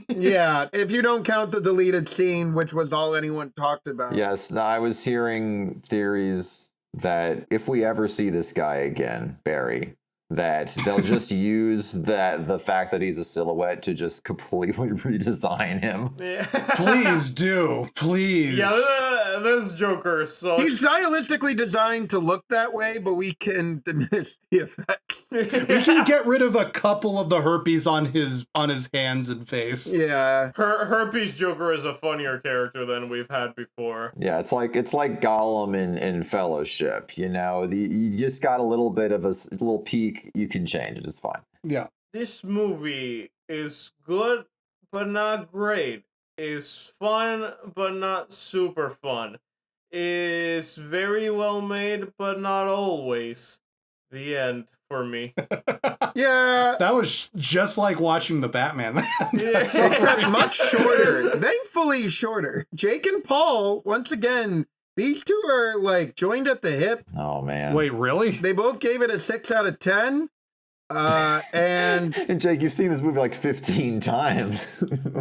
Yeah, if you don't count the deleted scene, which was all anyone talked about.
Yes, I was hearing theories that if we ever see this guy again, Barry, that they'll just use the fact that he's a silhouette to just completely redesign him.
Yeah.
Please do. Please.
Yeah, this Joker sucks.
He's stylistically designed to look that way, but we can diminish the effects.
We can get rid of a couple of the herpes on his hands and face.
Yeah.
Herpes Joker is a funnier character than we've had before.
Yeah, it's like Gollum in Fellowship. You know, you just got a little bit of a little peak. You can change it. It's fine.
Yeah.
This movie is good, but not great. Is fun, but not super fun. Is very well made, but not always. The end for me.
Yeah.
That was just like watching the Batman.
Except much shorter. Thankfully shorter. Jake and Paul, once again, these two are like joined at the hip.
Oh man.
Wait, really?
They both gave it a 6 out of 10. And
Jake, you've seen this movie like 15 times.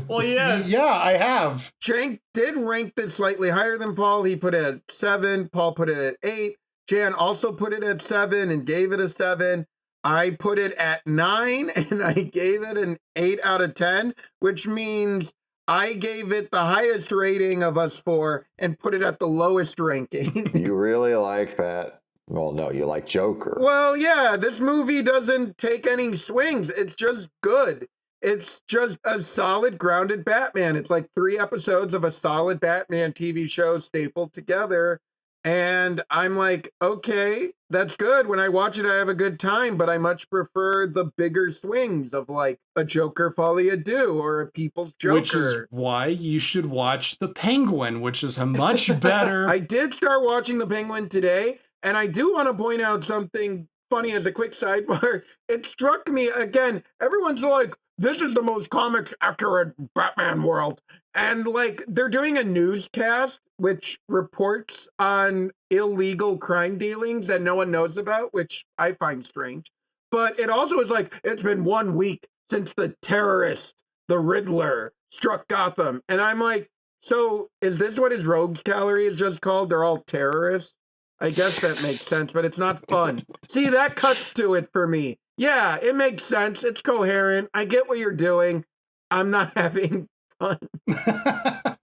Well, yes.
Yeah, I have.
Jake did rank this slightly higher than Paul. He put it at 7. Paul put it at 8. Jan also put it at 7 and gave it a 7. I put it at 9 and I gave it an 8 out of 10, which means I gave it the highest rating of us 4 and put it at the lowest ranking.
You really like Pat? Well, no, you like Joker.
Well, yeah, this movie doesn't take any swings. It's just good. It's just a solid, grounded Batman. It's like 3 episodes of a solid Batman TV show stapled together. And I'm like, okay, that's good. When I watch it, I have a good time, but I much prefer the bigger swings of like a Joker Folly of Deux or a People's Joker.
Which is why you should watch The Penguin, which is a much better...
I did start watching The Penguin today, and I do want to point out something funny as a quick sidebar. It struck me, again, everyone's like, this is the most comics accurate Batman world. And like, they're doing a newscast which reports on illegal crime dealings that no one knows about, which I find strange. But it also is like, it's been 1 week since the terrorist, the Riddler, struck Gotham. And I'm like, so is this what his rogues gallery is just called? They're all terrorists? I guess that makes sense, but it's not fun. See, that cuts to it for me. Yeah, it makes sense. It's coherent. I get what you're doing. I'm not having fun.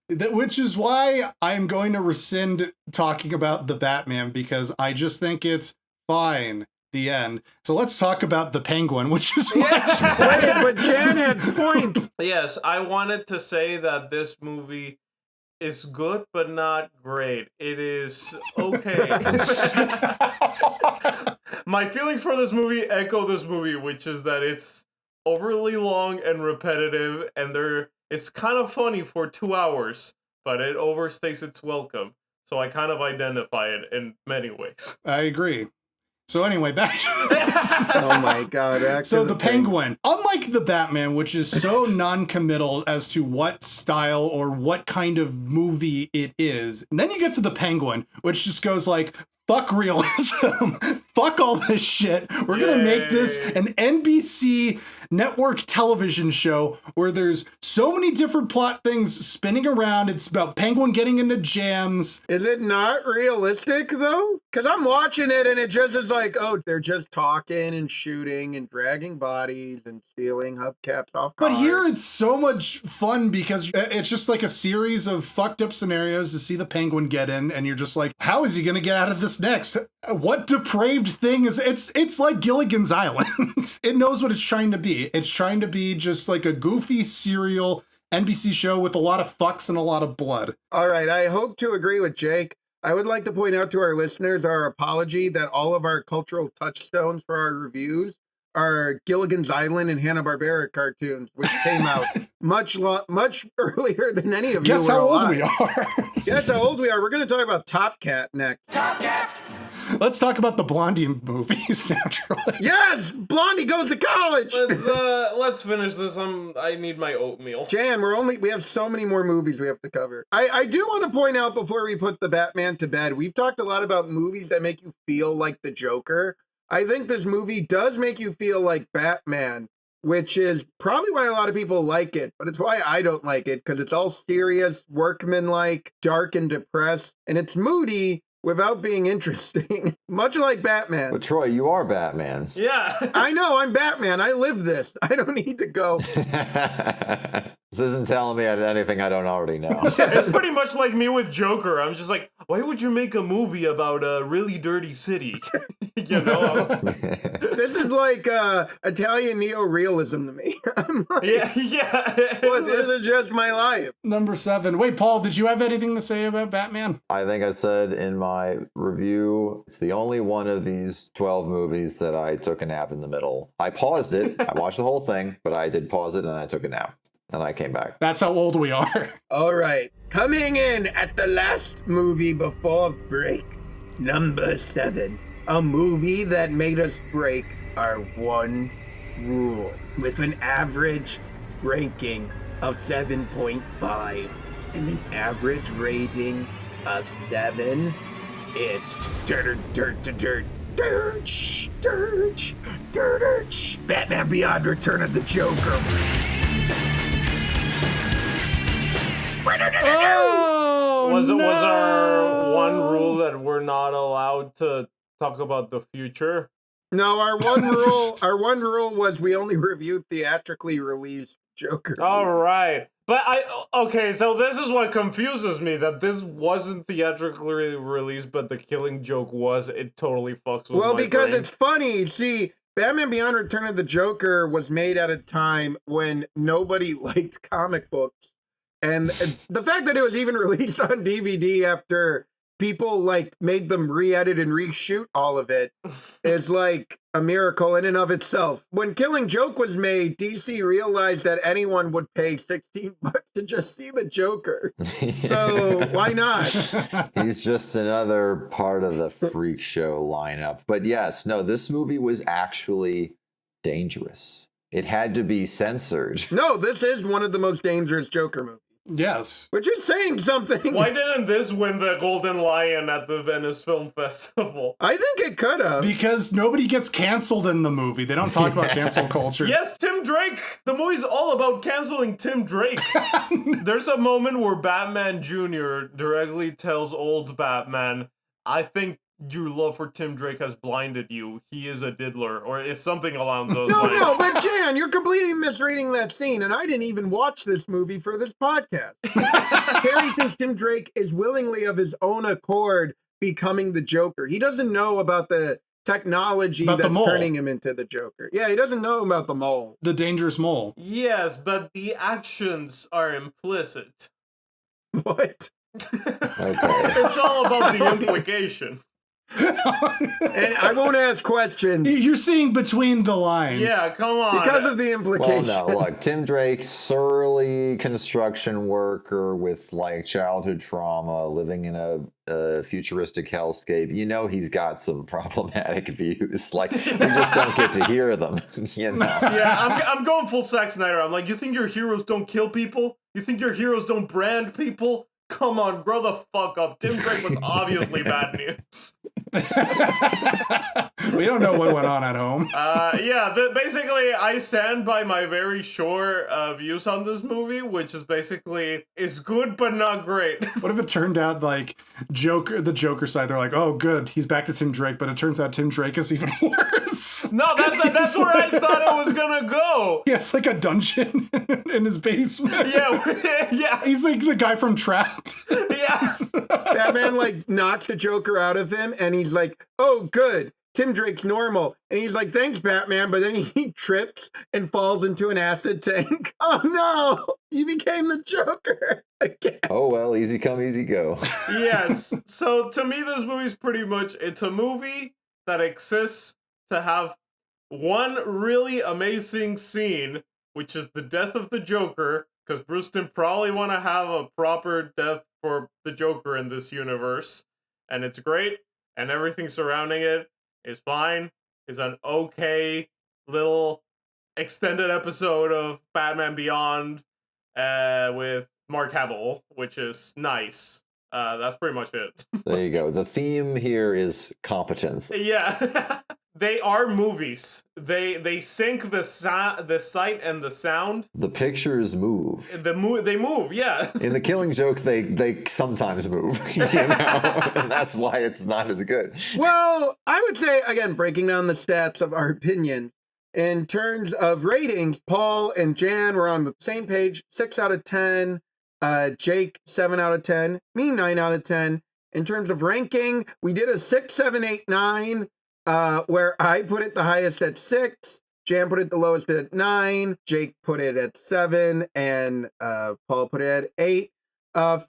Which is why I'm going to rescind talking about the Batman, because I just think it's fine. The end. So let's talk about the Penguin, which is much
Wait, but Jan had points.
Yes, I wanted to say that this movie is good, but not great. It is okay. My feelings for this movie echo this movie, which is that it's overly long and repetitive, and it's kind of funny for 2 hours, but it overstays its welcome. So I kind of identify it in many ways.
I agree. So anyway, back to this.
Oh my god.
So the Penguin, unlike the Batman, which is so non-committal as to what style or what kind of movie it is, and then you get to the Penguin, which just goes like, fuck realism, fuck all this shit. We're going to make this an NBC network television show where there's so many different plot things spinning around. It's about Penguin getting into jams.
Is it not realistic though? Because I'm watching it and it just is like, oh, they're just talking and shooting and dragging bodies and stealing hubcaps off cars.
But here it's so much fun because it's just like a series of fucked up scenarios to see the Penguin get in, and you're just like, how is he going to get out of this next? What depraved thing is it's like Gilligan's Island. It knows what it's trying to be. It's trying to be just like a goofy serial NBC show with a lot of fucks and a lot of blood.
All right, I hope to agree with Jake. I would like to point out to our listeners our apology that all of our cultural touchstones for our reviews are Gilligan's Island and Hanna-Barbera cartoons, which came out much earlier than any of
Guess
you were
how old
alive.
we are.
Guess how old we are. We're going to talk about Top Cat next.
Let's talk about the Blondie movies naturally.
Yes, Blondie goes to college.
Let's finish this. I need my oatmeal.
Jan, we have so many more movies we have to cover. I do want to point out before we put the Batman to bed, we've talked a lot about movies that make you feel like the Joker. I think this movie does make you feel like Batman, which is probably why a lot of people like it, but it's why I don't like it, because it's all serious, workmanlike, dark and depressed, and it's moody without being interesting, much like Batman.
But Troy, you are Batman.
Yeah.
I know, I'm Batman. I live this. I don't need to go.
This isn't telling me anything I don't already know.
It's pretty much like me with Joker. I'm just like, why would you make a movie about a really dirty city? You know?
This is like Italian neo-realism to me. I'm like,
Yeah.
well, this is just my life.
Number 7. Wait, Paul, did you have anything to say about Batman?
I think I said in my review, it's the only one of these 12 movies that I took a nap in the middle. I paused it. I watched the whole thing, but I did pause it and I took a nap. And I came back.
That's how old we are.
All right. Coming in at the last movie before break, number 7. A movie that made us break our one rule with an average ranking of 7.5 and an average rating of 7. It's Batman Beyond Return of the Joker.
Oh,
was our one rule that we're not allowed to talk about the future?
No, our one rule was we only reviewed theatrically released Joker.
All right. But okay, so this is what confuses me, that this wasn't theatrically released, but The Killing Joke was. It totally fucks with
Well,
my
because
brain.
it's funny. See, Batman Beyond Return of the Joker was made at a time when nobody liked comic books. And the fact that it was even released on DVD after people like made them re-edit and reshoot all of it is like a miracle in and of itself. When Killing Joke was made, DC realized that anyone would pay $16 to just see the Joker. So why not?
He's just another part of the freak show lineup. But yes, no, this movie was actually dangerous. It had to be censored.
No, this is one of the most dangerous Joker movies.
yes.
Which is saying something.
Why didn't this win the Golden Lion at the Venice Film Festival?
I think it could have.
Because nobody gets canceled in the movie. They don't talk about cancel culture.
Yes, Tim Drake! The movie's all about canceling Tim Drake. There's a moment where Batman Jr. directly tells old Batman, I think your love for Tim Drake has blinded you. He is a diddler, or it's something along those lines.
No, but Jan, you're completely misreading that scene, and I didn't even watch this movie for this podcast. Terry thinks Tim Drake is willingly of his own accord becoming the Joker. He doesn't know about the technology
About the
that's
mole.
turning him into the Joker. Yeah, he doesn't know about the mole.
The dangerous mole.
Yes, but the actions are implicit.
What?
Okay.
It's all about the implication.
And I won't ask questions
You're seeing between the lines.
Yeah, come on.
because of the
Well,
implication.
no, look, Tim Drake, surly construction worker with like childhood trauma, living in a futuristic hellscape. You know, he's got some problematic views. Like, we just don't get to hear them, you know?
Yeah, I'm going full Zack Snyder. I'm like, you think your heroes don't kill people? You think your heroes don't brand people? Come on, grow the fuck up. Tim Drake was obviously bad news.
We don't know what went on at home.
Basically, I stand by my very short views on this movie, which is basically is good but not great.
What if it turned out like the Joker side? They're like, oh, good, he's back to Tim Drake, but it turns out Tim Drake is even worse.
No, that's where I thought it was gonna go.
He has like a dungeon in his basement.
Yeah.
He's like the guy from Trap.
Yes.
Batman like knocks the Joker out of him, and he's like, "Oh, good, Tim Drake's normal." And he's like, "Thanks, Batman," but then he trips and falls into an acid tank. Oh no, he became the Joker again.
Oh well, easy come, easy go.
Yes. So to me, this movie's pretty much it's a movie that exists to have one really amazing scene, which is the death of the Joker, because Bruce didn't probably want to have a proper death for the Joker in this universe, and it's great, and everything surrounding it is fine. It's an okay little extended episode of Batman Beyond with Mark Hamill, which is nice. That's pretty much it.
There you go. The theme here is competence.
Yeah. They are movies. They sync the sight and the sound.
The pictures move.
They move, yeah.
In The Killing Joke, they sometimes move, you know, and that's why it's not as good.
Well, I would say, again, breaking down the stats of our opinion, in terms of ratings, Paul and Jan were on the same page, 6 out of 10. Jake, 7 out of 10. Me, 9 out of 10. In terms of ranking, we did a 6, 7, 8, 9, where I put it the highest at 6. Jan put it the lowest at 9. Jake put it at 7. And Paul put it at 8.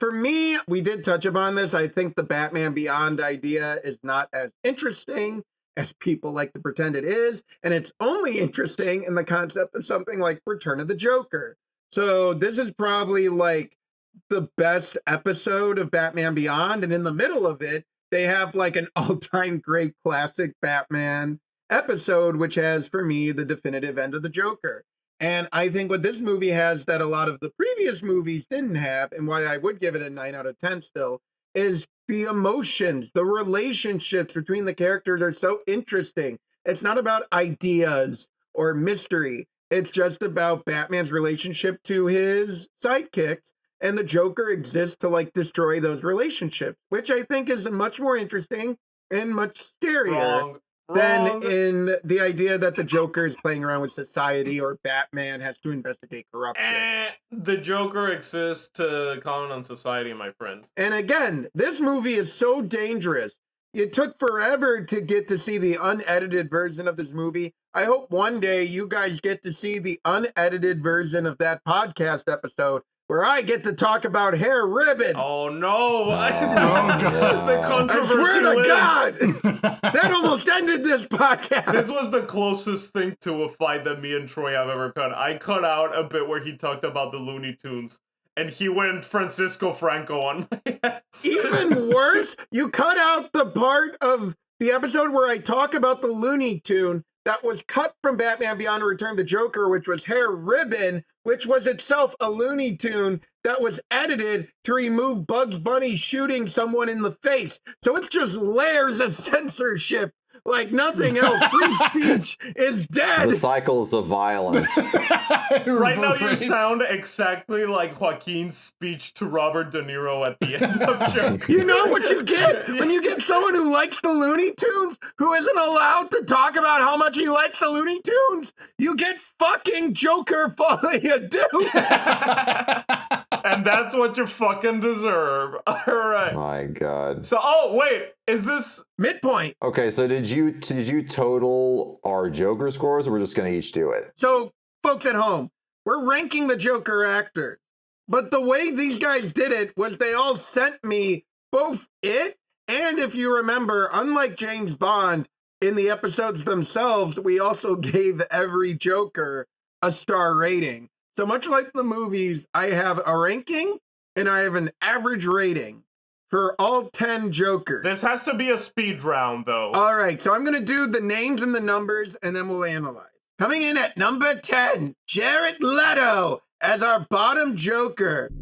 For me, we did touch upon this. I think the Batman Beyond idea is not as interesting as people like to pretend it is. And it's only interesting in the concept of something like Return of the Joker. So this is probably like the best episode of Batman Beyond. And in the middle of it, they have like an all-time great classic Batman episode, which has, for me, the definitive end of the Joker. And I think what this movie has that a lot of the previous movies didn't have, and why I would give it a 9 out of 10 still, is the emotions, the relationships between the characters are so interesting. It's not about ideas or mystery. It's just about Batman's relationship to his sidekicks, and the Joker exists to like destroy those relationships, which I think is much more interesting and much scarier than in the idea that the Joker is playing around with society or Batman has to investigate corruption.
The Joker exists to comment on society, my friend.
And again, this movie is so dangerous. It took forever to get to see the unedited version of this movie. I hope one day you guys get to see the unedited version of that podcast episode where I get to talk about hair ribbon.
Oh no!
God.
The
I
controversy
swear to
lives.
God, that almost ended this podcast.
This was the closest thing to a fight that me and Troy have ever cut. I cut out a bit where he talked about the Looney Tunes, and he went Francisco Franco on my ass.
Even worse, you cut out the part of the episode where I talk about the Looney Tune that was cut from Batman Beyond to Return of the Joker, which was Hair Ribbon, which was itself a Looney Tune that was edited to remove Bugs Bunny shooting someone in the face. So it's just layers of censorship like nothing else. Free speech is dead.
The cycles of violence.
Right now you sound exactly like Joaquin's speech to Robert De Niro at the end of Joker.
You know what you get when you get someone who likes the Looney Tunes who isn't allowed to talk about how much he likes the Looney Tunes? You get fucking Joker falling a dude.
And that's what you fucking deserve. All right.
My God.
So, oh wait, is this
Midpoint.
Okay, so did you total our Joker scores, or we're just gonna each do it?
So, folks at home, we're ranking the Joker actor. But the way these guys did it was they all sent me both it and, if you remember, unlike James Bond, in the episodes themselves, we also gave every Joker a star rating. So much like the movies, I have a ranking and I have an average rating for all 10 Jokers.
This has to be a speed round, though.
All right, so I'm going to do the names and the numbers, and then we'll analyze. Coming in at number 10, Jared Leto as our bottom Joker.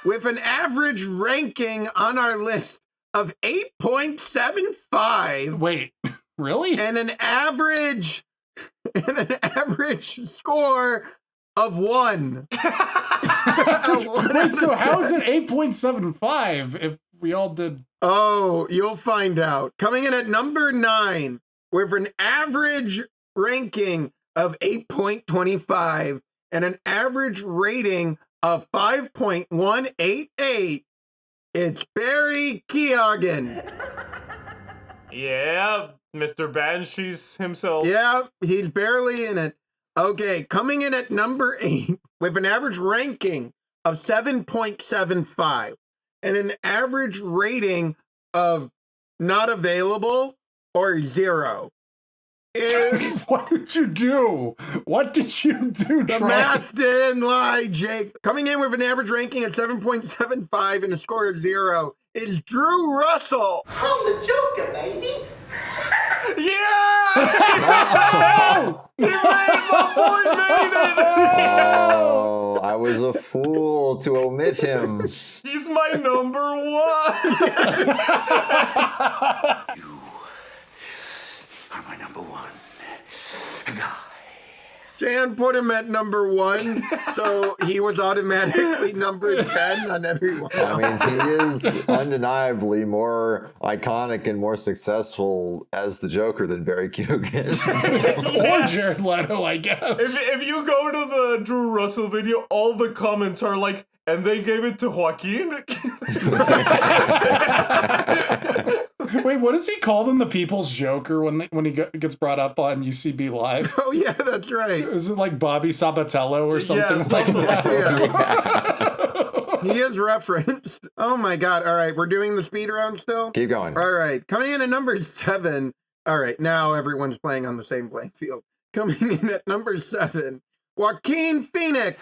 with an average ranking on our list of 8.75
Wait, really?
and an average score of 1.
Wait, so how is it 8.75 if we all did?
Oh, you'll find out. Coming in at number 9 with an average ranking of 8.25 and an average rating of 5.188, it's Barry Keoghan.
Yeah, Mr. Banshees himself.
Yeah, he's barely in it. Okay, coming in at number 8 with an average ranking of 7.75 and an average rating of not available or 0 is
What did you do? What did you do?
the
Troy?
math didn't lie, Jake. Coming in with an average ranking of 7.75 and a score of 0 is Drew Russell.
I'm the Joker, baby.
Yeah! He made it!
Oh, I was a fool to omit him.
He's my number 1.
Are my number one guy.
Jan put him at number 1, so he was automatically number 10 on everyone.
I mean, he is undeniably more iconic and more successful as the Joker than Barry Keoghan.
Or Jared Leto, I guess.
If you go to the Drew Russell video, all the comments are like, and they gave it to Joaquin?
Wait, what does he call them? The People's Joker when he gets brought up on UCB Live?
Oh, yeah, that's right.
Is it like Bobby Sabatello or something
Yeah,
like
something
that?
Yeah. He is referenced. Oh my God. All right. We're doing the speed round still.
Keep going.
All right. Coming in at number 7. All right. Now everyone's playing on the same playing field. Coming in at number 7, Joaquin Phoenix.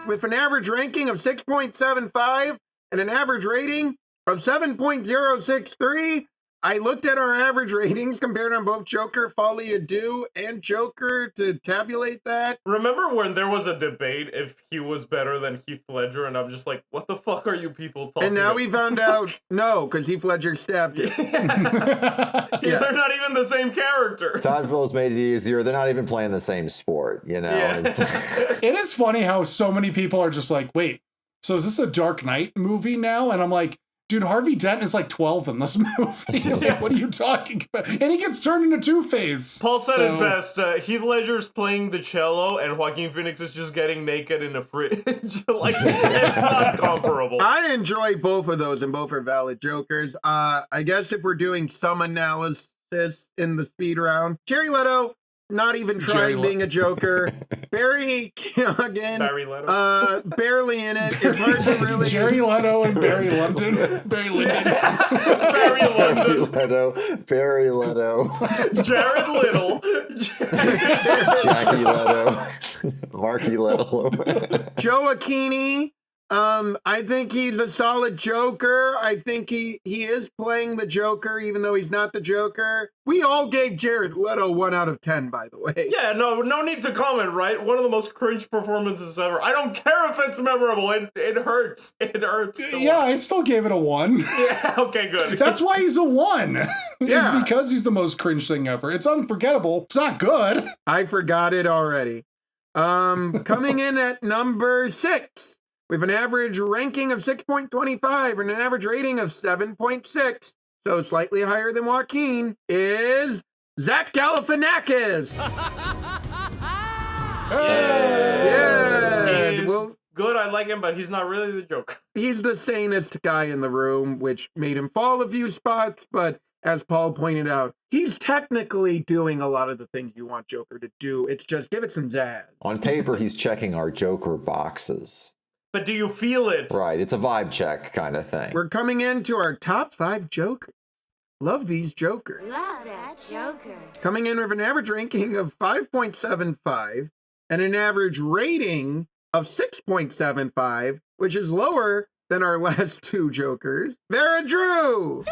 With an average ranking of 6.75 and an average rating of 7.063. I looked at our average ratings compared on both Joker, Folly Ado, and Joker to tabulate that.
Remember when there was a debate if he was better than Heath Ledger, and I'm just like, what the fuck are you people talking
And now
about?
we found out, no, because Heath Ledger stabbed it.
Yeah, they're not even the same character.
Todd Phillips made it easier. They're not even playing the same sport, you know?
Yeah.
It's-
It is funny how so many people are just like, wait, so is this a Dark Knight movie now? And I'm like, dude, Harvey Dent is like 12 in this movie. Like, what are you talking about? And he gets turned into Two-Face.
Paul said it best. Heath Ledger's playing the cello, and Joaquin Phoenix is just getting naked in a fridge. Like, it's not comparable.
I enjoy both of those, and both are valid Jokers. I guess if we're doing some analysis in the speed round, Jared Leto, not even trying being a Joker. Barry Keoghan,
Barry Leto.
Barely in it. It's hard to really.
Jerry Leto and Barry London. Barry Lyndon.
Barry London.
Barry Leto,
Jared Little.
Jackie Leto, Marky Leto.
Joe Aquini. I think he's a solid Joker. I think he is playing the Joker, even though he's not the Joker. We all gave Jared Leto 1 out of 10, by the way.
Yeah, no need to comment, right? One of the most cringe performances ever. I don't care if it's memorable. It hurts. It hurts. to
Yeah, I
watch.
still gave it a 1.
Yeah, okay, good.
That's why he's a 1.
Yeah.
It's because he's the most cringe thing ever. It's unforgettable. It's not good.
I forgot it already. Coming in at number 6, with an average ranking of 6.25 and an average rating of 7.6, so slightly higher than Joaquin, is Zach Galifianakis. Yeah.
He's
Well,
good, I like him, but he's not really the Joker.
he's the sanest guy in the room, which made him fall a few spots, but as Paul pointed out, he's technically doing a lot of the things you want Joker to do. It's just give it some zazz.
On paper, he's checking our Joker boxes.
But do you feel it?
Right, it's a vibe check kind of thing.
We're coming into our top 5 Jokers. Love these Jokers.
Love that Joker.
Coming in with an average ranking of 5.75 and an average rating of 6.75, which is lower than our last 2 Jokers. Vera Drew!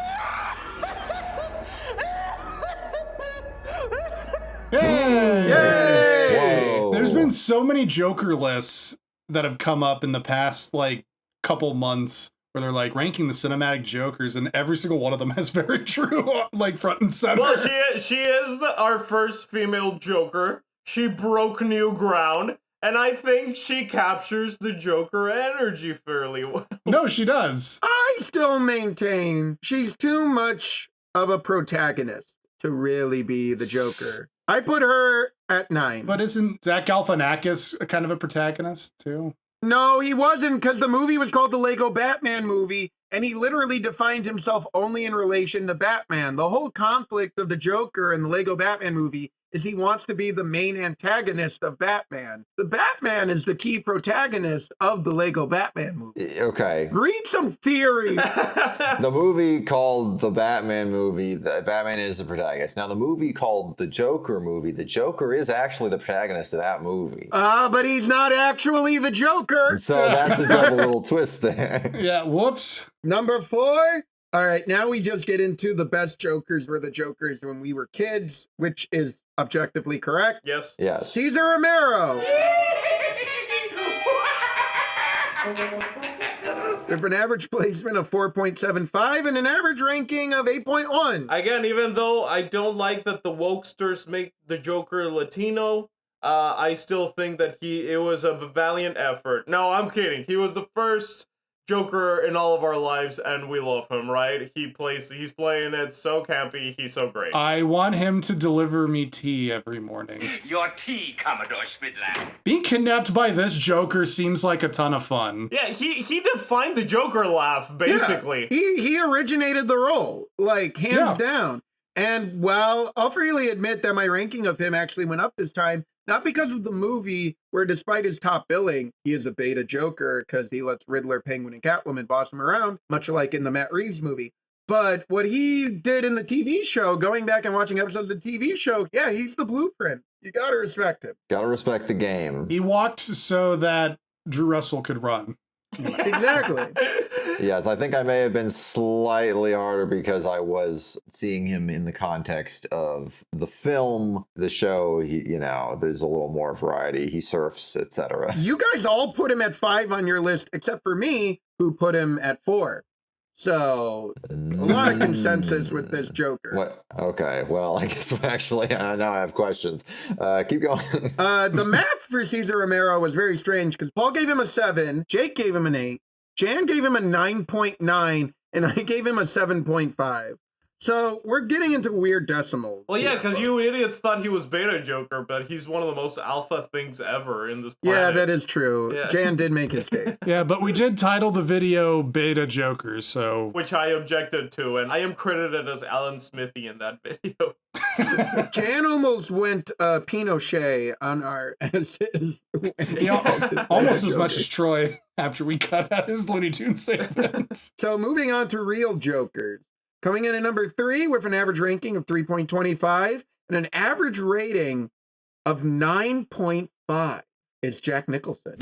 Yay!
Yay!
Whoa.
There's been been so many Joker lists that have come up in the past like couple months where they're like ranking the cinematic Jokers, and every single one of them has very true like front and center.
Well, she is our first female Joker. She broke new ground, and I think she captures the Joker energy fairly well.
No, she does.
I still maintain she's too much of a protagonist to really be the Joker. I put her at 9.
But isn't Zach Galifianakis a kind of a protagonist too?
No, he wasn't, because the movie was called the Lego Batman movie, and he literally defined himself only in relation to Batman. The whole conflict of the Joker in the Lego Batman movie is he wants to be the main antagonist of Batman. The Batman is the key protagonist of the Lego Batman movie.
Okay.
Read some theory.
The movie called the Batman movie, the Batman is the protagonist. Now, the movie called the Joker movie, the Joker is actually the protagonist of that movie.
But he's not actually the Joker.
So that's a double little twist there.
Yeah, whoops.
Number 4. All right, now we just get into the best Jokers were the Jokers when we were kids, which is objectively correct.
Yes.
Yes.
Cesar Romero. With an average placement of 4.75 and an average ranking of 8.1.
Again, even though I don't like that the wokesters make the Joker Latino, I still think that it was a valiant effort. No, I'm kidding. He was the first Joker in all of our lives, and we love him, right? He's playing it so campy, he's so great.
I want him to deliver me tea every morning.
Your tea, Commodore Spidlap.
Being kidnapped by this Joker seems like a ton of fun.
Yeah, he defined the Joker laugh, basically.
Yeah, he originated the role, like, hands down. And while I'll freely admit that my ranking of him actually went up this time, not because of the movie, where despite his top billing, he is a beta Joker because he lets Riddler, Penguin, and Catwoman boss him around, much like in the Matt Reeves movie. But what he did in the TV show, going back and watching episodes of the TV show, yeah, he's the blueprint. You gotta respect him.
Gotta respect the game.
He walked so that Drew Russell could run.
Exactly.
Yes, I think I may have been slightly harder because I was seeing him in the context of the film, the show. There's a little more variety. He surfs, etc.
You guys all put him at 5 on your list, except for me, who put him at 4. So, a lot of consensus with this Joker.
What? Okay, well, I guess actually, now I have questions. Keep going.
The math for Cesar Romero was very strange because Paul gave him a 7, Jake gave him an 8, Jan gave him a 9.9, and I gave him a 7.5. So we're getting into weird decimals.
Well, yeah, because you idiots thought he was beta Joker, but he's one of the most alpha things ever in this planet.
Yeah, that is true.
Yeah.
Jan did make his take.
Yeah, but we did title the video Beta Joker, so...
Which I objected to, and I am credited as Alan Smithy in that video.
Jan almost went Pinochet on our as his.
Almost as much as Troy after we cut out his Looney Tunes segment.
So moving on to real Jokers. Coming in at number 3 with an average ranking of 3.25 and an average rating of 9.5 is Jack Nicholson.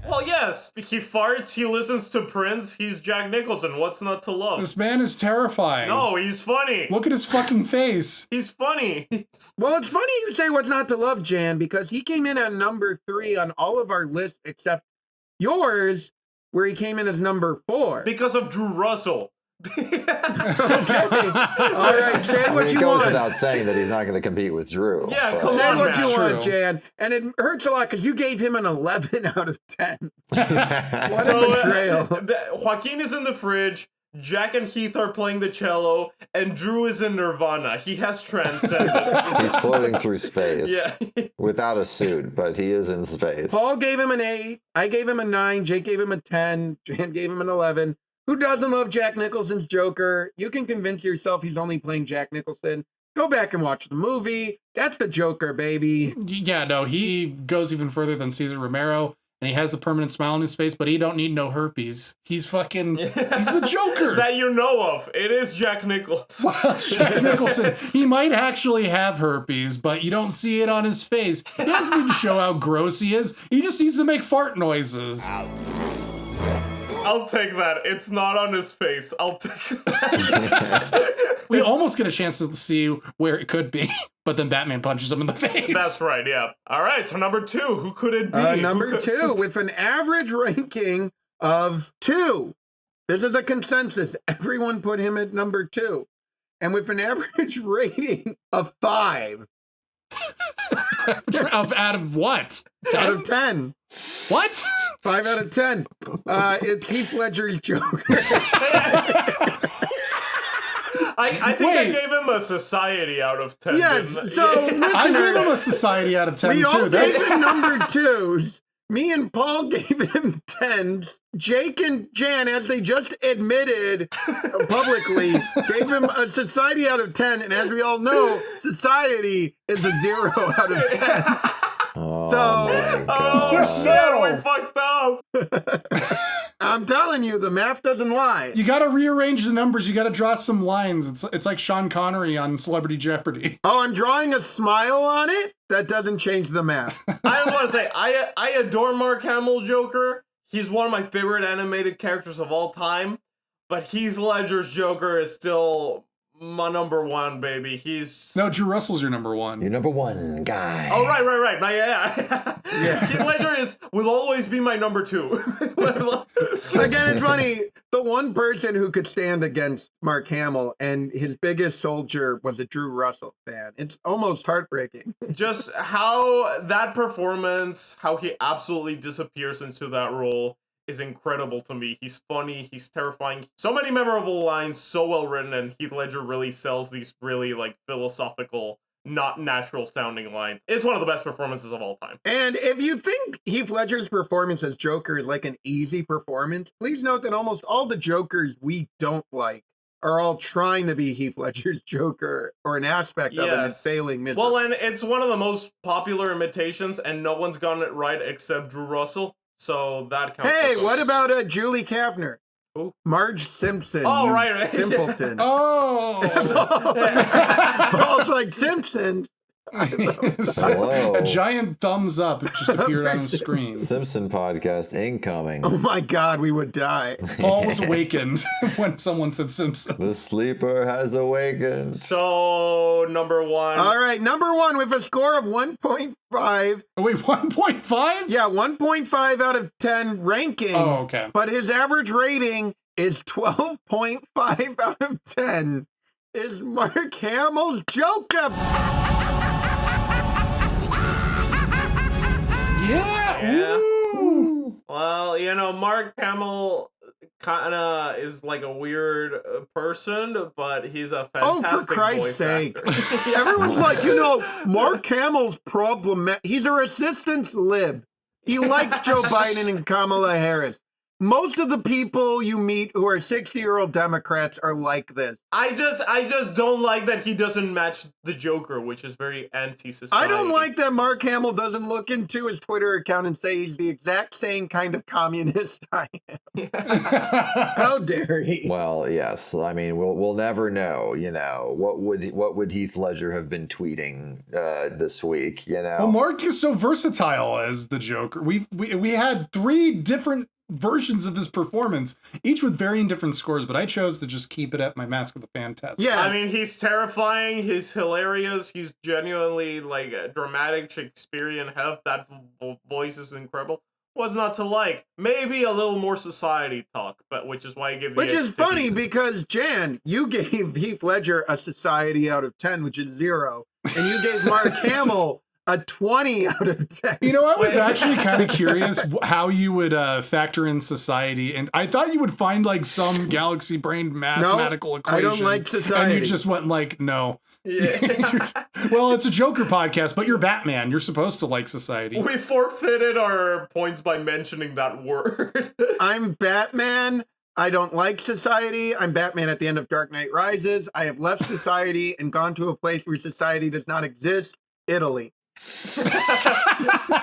Well, yes, he farts, he listens to Prince, he's Jack Nicholson. What's not to love?
This man is terrifying.
No, he's funny.
Look at his fucking face.
He's funny.
Well, it's funny you say what's not to love, Jan, because he came in at number 3 on all of our lists except yours, where he came in as number 4.
Because of Drew Russell.
Okay. All right, say what you
It goes
want.
without saying that he's not going to compete with Drew.
Yeah,
but-
come
Say
on,
what
man.
you want,
True.
Jan. And it hurts a lot because you gave him an 11 out of 10. What
So,
a betrayal.
Joaquin is in the fridge, Jack and Heath are playing the cello, and Drew is in Nirvana. He has transcended.
He's floating through space.
Yeah.
Without a suit, but he is in space.
Paul gave him an 8. I gave him a 9. Jake gave him a 10. Jan gave him an 11. Who doesn't love Jack Nicholson's Joker? You can convince yourself he's only playing Jack Nicholson. Go back and watch the movie. That's the Joker, baby.
Yeah, no, he goes even further than Cesar Romero, and he has a permanent smile on his face, but he don't need no herpes. He's fucking, he's the Joker.
That you know of. It is Jack Nicholson.
Well, Jack Nicholson, he might actually have herpes, but you don't see it on his face. He doesn't need to show how gross he is. He just needs to make fart noises.
I'll take that. It's not on his face. I'll take that.
We almost get a chance to see where it could be, but then Batman punches him in the face.
That's right, yeah. All right, so number 2, who could it be?
Number 2, with an average ranking of 2. This is a consensus. Everyone put him at number 2. And with an average rating of 5.
Out of what? 10?
Out of 10.
What?
5 out of 10. It's Heath Ledger's Joker.
I think I gave him a society out of 10.
Yes,
didn't I?
so
I gave him
listener,
a society out of 10
we all
too.
gave him number 2s. Me and Paul gave him 10s. Jake and Jan, as they just admitted publicly, gave him a society out of 10. And as we all know, society is a 0 out of 10.
Oh,
So-
my God.
Shit, we fucked up.
I'm telling you, the math doesn't lie.
You got to rearrange the numbers. You got to draw some lines. It's like Sean Connery on Celebrity Jeopardy.
Oh, I'm drawing a smile on it? That doesn't change the math.
I want to say, I adore Mark Hamill Joker. He's one of my favorite animated characters of all time. But Heath Ledger's Joker is still my number 1, baby. He's...
No, Drew Russell's your number 1.
You're number 1 guy.
Oh, right. Yeah. Heath Ledger will always be my number 2.
Again, it's funny. The one person who could stand against Mark Hamill and his biggest soldier was a Drew Russell fan. It's almost heartbreaking.
Just how that performance, how he absolutely disappears into that role is incredible to me. He's funny, he's terrifying. So many memorable lines, so well written, and Heath Ledger really sells these really like philosophical, not natural sounding lines. It's one of the best performances of all time.
And if you think Heath Ledger's performance as Joker is like an easy performance, please note that almost all the Jokers we don't like are all trying to be Heath Ledger's Joker or an aspect of it and failing miserably.
Well, and it's one of the most popular imitations, and no one's gotten it right except Drew Russell. So that counts.
Hey, what about Julie Kavner?
Who?
Marge Simpson.
Oh,
you
right.
Simpleton.
Oh!
Paul's like, Simpsons?
Hello.
A giant thumbs up just appeared on the screen.
Simpson podcast incoming.
Oh my God, we would die.
Paul was awakened when someone said Simpson.
The sleeper has awakened.
So, number 1.
All right, number 1 with a score of 1.5.
Wait, 1.5?
Yeah, 1.5 out of 10 ranking.
Oh, okay.
But his average rating is 12.5 out of 10. Is Mark Hamill's Joker.
Yeah. Ooh.
Well, you know, Mark Hamill kind of is like a weird person, but he's a
Oh,
fantastic
for Christ's
voice
sake.
actor.
Everyone's like, Mark Hamill's problematic. He's a resistance lib. He likes Joe Biden and Kamala Harris. Most of the people you meet who are 60-year-old Democrats are like this.
I just don't like that he doesn't match the Joker, which is very anti-society.
I don't like that Mark Hamill doesn't look into his Twitter account and say he's the exact same kind of communist I am. How dare he?
Well, yes. I mean, we'll never know. What would Heath Ledger have been tweeting this week?
Well, Mark is so versatile as the Joker. We had 3 different versions of his performance, each with varying different scores, but I chose to just keep it at my Mask of the Phantasm.
Yeah.
I mean, he's terrifying, he's hilarious, he's genuinely like a dramatic Shakespearean heft. That voice is incredible. What's not to like? Maybe a little more society talk, but which is why I give the
Which is
H to
funny
Heath.
because, Jan, you gave Heath Ledger a society out of 10, which is 0, and you gave Mark Hamill a 20 out of 10.
I was actually kind of curious how you would factor in society, and I thought you would find like some galaxy-brained mathematical equation.
I don't like society.
And you just went like, no.
Yeah.
Well, it's a Joker podcast, but you're Batman. You're supposed to like society.
We forfeited our points by mentioning that word.
I'm Batman. I don't like society. I'm Batman at the end of Dark Knight Rises. I have left society and gone to a place where society does not exist, Italy.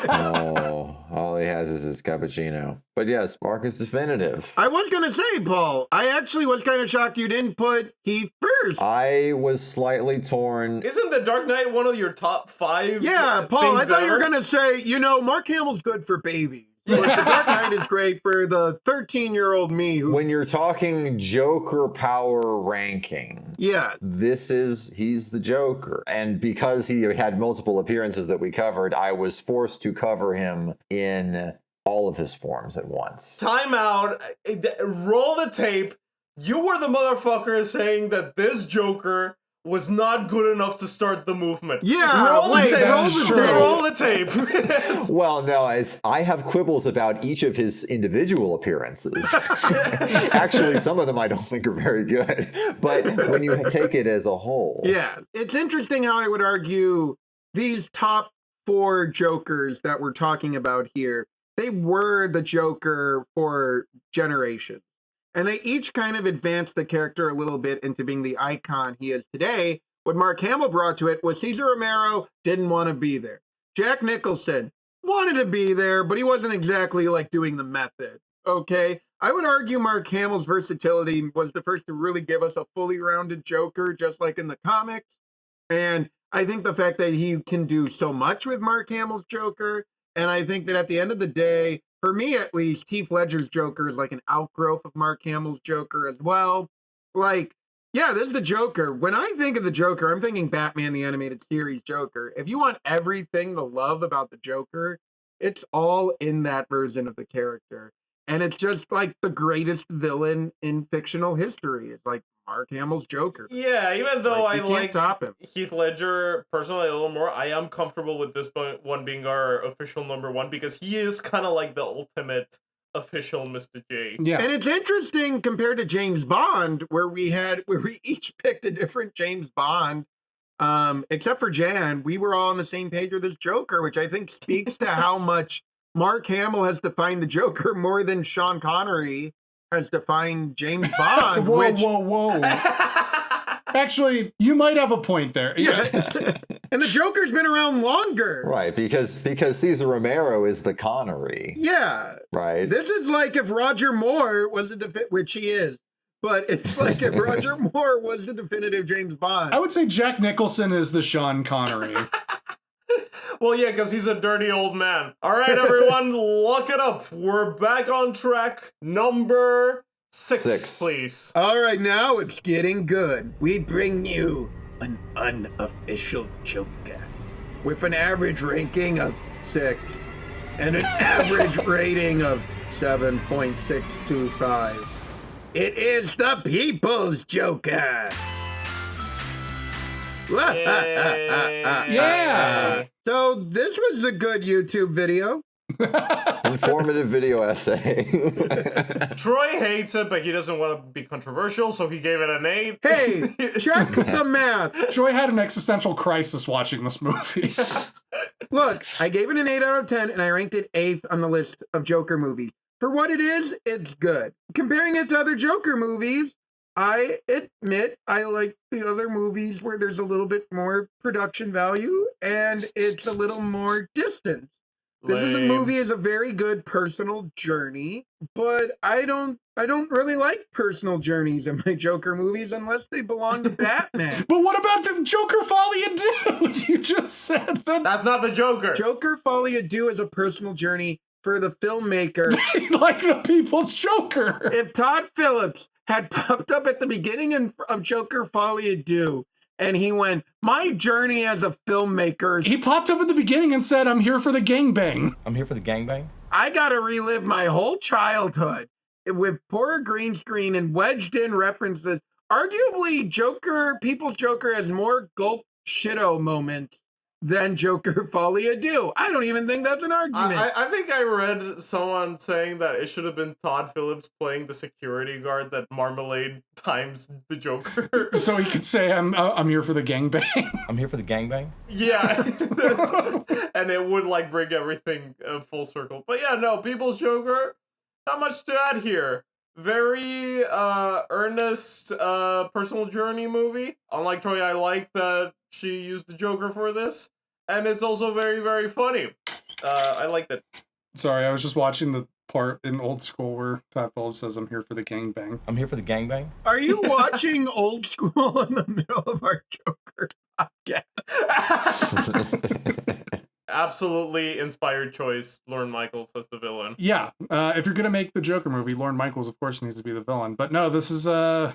Oh, all he has is his cappuccino. But yes, Mark is definitive.
I was going to say, Paul, I actually was kind of shocked you didn't put Heath first.
I was slightly torn.
Isn't The Dark Knight one of your top 5?
Yeah, Paul, I
things
thought you were
ever?
going to say, Mark Hamill's good for babies. But The Dark Knight is great for the 13-year-old me who.
When you're talking Joker power ranking,
Yeah.
he's the Joker. And because he had multiple appearances that we covered, I was forced to cover him in all of his forms at once.
Time out. Roll the tape. You were the motherfucker saying that this Joker was not good enough to start the movement.
Yeah,
roll
wait,
the tape.
roll the tape.
Roll the tape.
Well, no, I have quibbles about each of his individual appearances. Actually, some of them I don't think are very good. But when you take it as a whole.
Yeah. It's interesting how I would argue these top 4 Jokers that we're talking about here, they were the Joker for generations. And they each kind of advanced the character a little bit into being the icon he is today. What Mark Hamill brought to it was Cesar Romero didn't want to be there. Jack Nicholson wanted to be there, but he wasn't exactly like doing the method. Okay? I would argue Mark Hamill's versatility was the first to really give us a fully rounded Joker, just like in the comics. And I think the fact that he can do so much with Mark Hamill's Joker, and I think that at the end of the day, for me at least, Heath Ledger's Joker is like an outgrowth of Mark Hamill's Joker as well. Like, yeah, this is the Joker. When I think of the Joker, I'm thinking Batman the Animated Series Joker. If you want everything to love about the Joker, it's all in that version of the character. And it's just like the greatest villain in fictional history. It's like Mark Hamill's Joker.
Yeah, even though
Like, you
I
can't
like
top him.
Heath Ledger personally a little more, I am comfortable with this one being our official number 1 because he is kind of like the ultimate official Mr. J.
Yeah.
And it's interesting compared to James Bond, where we each picked a different James Bond. Except for Jan, we were all on the same page with this Joker, which I think speaks to how much Mark Hamill has defined the Joker more than Sean Connery has defined James Bond.
Whoa. Actually, you might have a point there.
Yeah. And the Joker's been around longer.
Right, because Cesar Romero is the Connery.
Yeah.
Right.
This is like if Roger Moore was which he is, but it's like if Roger Moore was the definitive James Bond.
I would say Jack Nicholson is the Sean Connery.
Well, yeah, because he's a dirty old man. All right, everyone, look it up. We're back on track. Number 6, please.
All right, now it's getting good. We bring you an unofficial Joker with an average ranking of 6 and an average rating of 7.625. It is the People's Joker.
Yeah.
So this was a good YouTube video.
Informative video essay.
Troy hates it, but he doesn't want to be controversial, so he gave it an 8.
Hey, check the math.
Troy had an existential crisis watching this movie.
Look, I gave it an 8 out of 10, and I ranked it 8th on the list of Joker movies. For what it is, it's good. Comparing it to other Joker movies, I admit I like the other movies where there's a little bit more production value and it's a little more distant. This is a movie is a very good personal journey, but I don't really like personal journeys in my Joker movies unless they belong to Batman.
But what about the Joker Folie à Deux? You just said that.
That's not the Joker.
Joker Folie à Deux is a personal journey for the filmmaker.
Like the People's Joker.
If Todd Phillips had popped up at the beginning of Joker Folie à Deux, and he went, my journey as a filmmaker.
He popped up at the beginning and said, I'm here for the gangbang.
I'm here for the gangbang.
I gotta relive my whole childhood with poor green screen and wedged in references. Arguably, People's Joker has more gulp shitto moments than Joker Folie à Deux. I don't even think that's an argument.
I think I read someone saying that it should have been Todd Phillips playing the security guard that Marmalade times the Joker.
So he could say, I'm here for the gangbang.
I'm here for the gangbang.
Yeah, and it would like bring everything full circle. But yeah, no, People's Joker, not much to add here. Very earnest personal journey movie. Unlike Troy, I like that she used the Joker for this. And it's also very, very funny. I liked it.
Sorry, I was just watching the part in Old School where Todd Phillips says, I'm here for the gangbang.
I'm here for the gangbang.
Are you watching Old School in the middle of our Joker podcast?
absolutely inspired choice. Lorne Michaels as the villain.
Yeah, if you're gonna make the Joker movie, Lorne Michaels, of course, needs to be the villain. But no, this is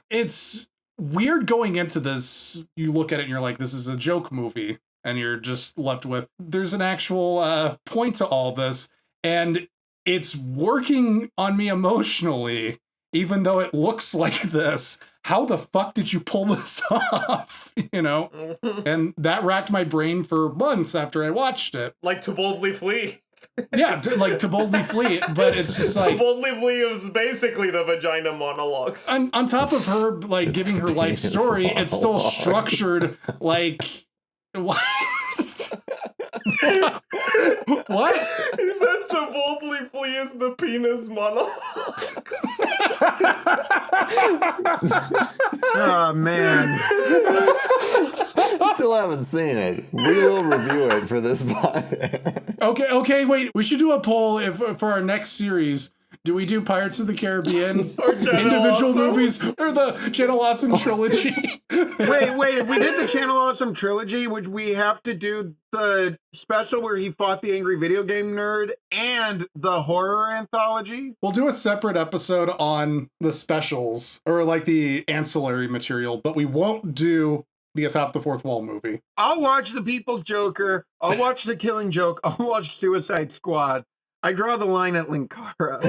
it's weird going into this. You look at it and you're like, this is a joke movie, and you're just left with there's an actual point to all this, and it's working on me emotionally, even though it looks like this. How the fuck did you pull this off? You know, and that racked my brain for months after I watched it.
Like To Boldly Flee.
Yeah, like To Boldly Flee, but it's just like
To Boldly Flee is basically the vagina monologues.
on top of her like giving her life story, it's still structured like what? What?
He said To Boldly Flee is the penis monologue.
Oh, man.
Still haven't seen it. We will review it for this podcast.
Okay, wait. We should do a poll for our next series. Do we do Pirates of the Caribbean
Or Channel
individual
Awesome?
movies or the Channel Awesome trilogy?
Wait, if we did the Channel Awesome trilogy, would we have to do the special where he fought the angry video game nerd and the horror anthology?
We'll do a separate episode on the specials or like the ancillary material, but we won't do the Atop the Fourth Wall movie.
I'll watch The People's Joker. I'll watch The Killing Joke. I'll watch Suicide Squad. I draw the line at Linkara.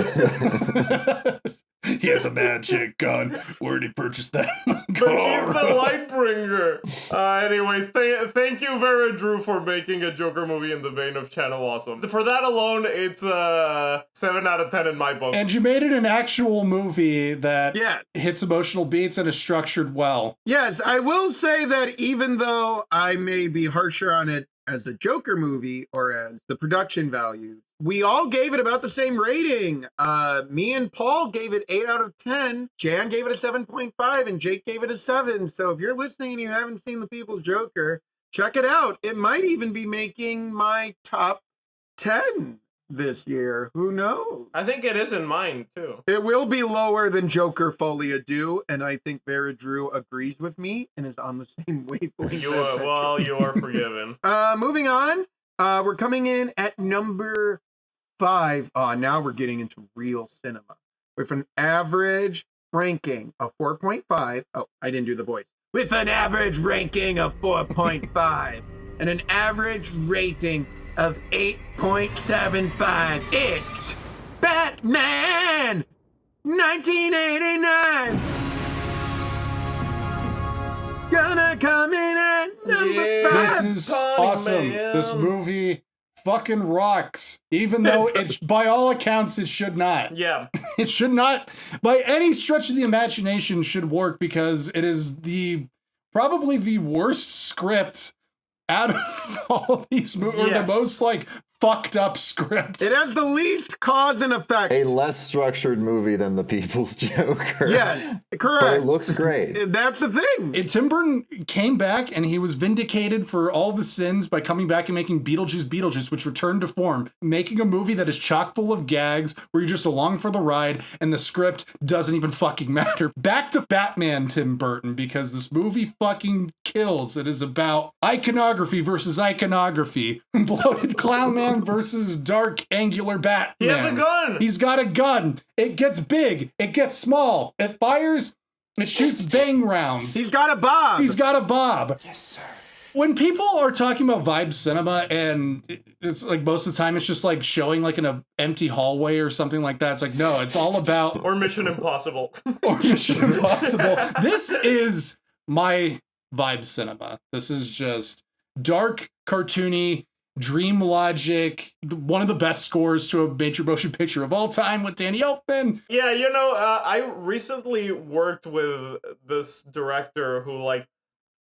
He has a magic gun. Where'd he purchase that?
But he's the light bringer. Anyways, thank you, Vera Drew, for making a Joker movie in the vein of Channel Awesome. For that alone, it's 7 out of 10 in my book.
And you made it an actual movie that
Yeah.
hits emotional beats and is structured well.
Yes, I will say that even though I may be harsher on it as a Joker movie or as the production value, we all gave it about the same rating. Me and Paul gave it 8 out of 10. Jan gave it a 7.5 and Jake gave it a 7. So if you're listening and you haven't seen The People's Joker, check it out. It might even be making my top 10 this year. Who knows?
I think it is in mine, too.
It will be lower than Joker Folie à Deux, and I think Vera Drew agrees with me and is on the same wavelength.
You are forgiven.
Moving on. We're coming in at number 5. Now we're getting into real cinema with an average ranking of 4.5. Oh, I didn't do the voice. With an average ranking of 4.5 and an average rating of 8.75. It's Batman 1989. Gonna come in at number 5.
This is
Party
awesome.
man.
This movie fucking rocks. Even though it, by all accounts, it should not.
Yeah.
It should not, by any stretch of the imagination, should work because it is probably the worst script out of all these movies, or
Yes.
the most like fucked up script.
It has the least cause and effect.
A less structured movie than The People's Joker.
Yes,
But
correct.
it looks great.
That's the thing.
Tim Burton came back and he was vindicated for all of his sins by coming back and making Beetlejuice, which returned to form, making a movie that is chock full of gags where you're just along for the ride and the script doesn't even fucking matter. Back to Batman, Tim Burton, because this movie fucking kills. It is about iconography versus iconography. Bloated clown man versus dark angular Batman.
He has a gun.
He's got a gun. It gets big. It gets small. It fires. It shoots bang rounds.
He's got a bob.
He's got a bob.
Yes, sir.
When people are talking about vibe cinema, and it's like most of the time it's just like showing like in an empty hallway or something like that. It's like, no, it's all about
Or Mission Impossible.
or Mission Impossible. This is my vibe cinema. This is just dark, cartoony, dream logic, one of the best scores to a major motion picture of all time with Danny Elfman.
Yeah, I recently worked with this director who, like,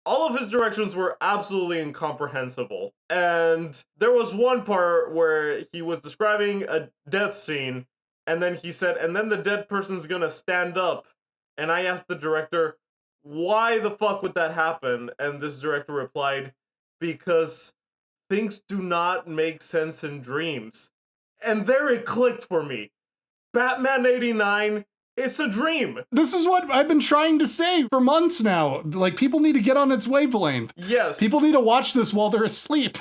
all of his directions were absolutely incomprehensible. And there was one part where he was describing a death scene, and then he said, and then the dead person's gonna stand up. And I asked the director, why the fuck would that happen? And this director replied, because things do not make sense in dreams. And there it clicked for me. Batman 89 is a dream.
This is what I've been trying to say for months now. Like, people need to get on its wavelength.
Yes.
People need to watch this while they're asleep.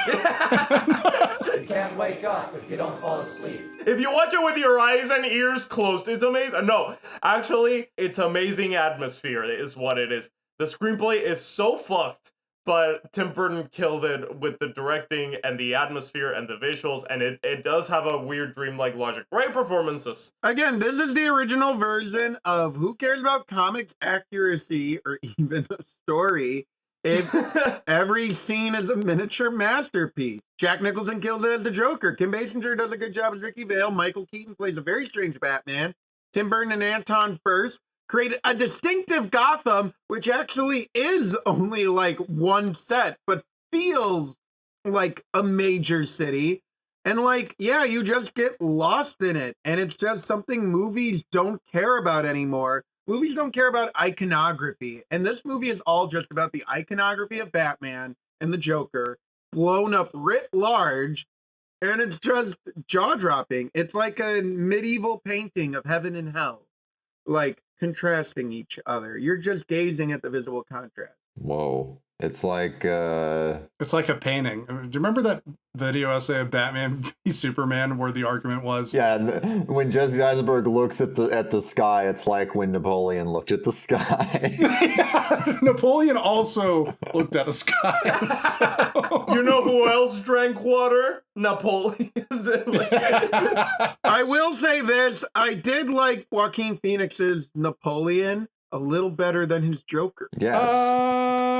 You can't wake up if you don't fall asleep.
If you watch it with your eyes and ears closed, it's amazing. No, actually, it's amazing atmosphere is what it is. The screenplay is so fucked, but Tim Burton killed it with the directing and the atmosphere and the visuals, and it does have a weird dreamlike logic. Great performances.
Again, this is the original version of who cares about comics accuracy or even a story if every scene is a miniature masterpiece. Jack Nicholson kills it as the Joker. Kim Basinger does a good job as Ricky Vale. Michael Keaton plays a very strange Batman. Tim Burton and Anton Furst created a distinctive Gotham, which actually is only like one set, but feels like a major city. And like, yeah, you just get lost in it. And it's just something movies don't care about anymore. Movies don't care about iconography. And this movie is all just about the iconography of Batman and the Joker blown up writ large. And it's just jaw-dropping. It's like a medieval painting of heaven and hell, like contrasting each other. You're just gazing at the visual contrast.
Whoa. It's like
It's like a painting. Do you remember that video essay of Batman v Superman where the argument was?
yeah, when Jesse Eisenberg looks at the sky, it's like when Napoleon looked at the sky.
Yeah, Napoleon also looked at the sky. So.
You know who else drank water? Napoleon.
I will say this. I did like Joaquin Phoenix's Napoleon a little better than his Joker.
Yes.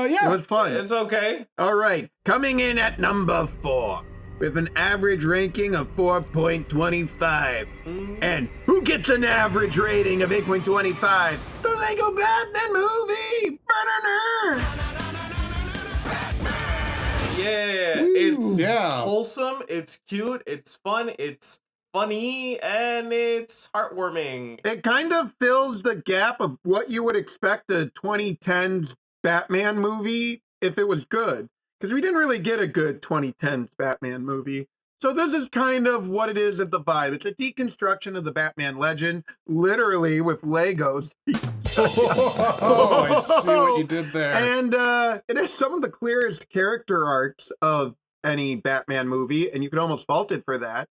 It
Yeah.
was fun.
It's okay.
All right, coming in at number 4 with an average ranking of 4.25. And who gets an average rating of 8.25? The Lego Batman movie!
Yeah,
Woo.
it's
Yeah.
wholesome, it's cute, it's fun, it's funny, and it's heartwarming.
It kind of fills the gap of what you would expect a 2010s Batman movie if it was good. Because we didn't really get a good 2010s Batman movie. So this is kind of what it is at the vibe. It's a deconstruction of the Batman legend, literally with Legos.
Oh, I see what you did there.
And it has some of the clearest character arcs of any Batman movie, and you could almost fault it for that.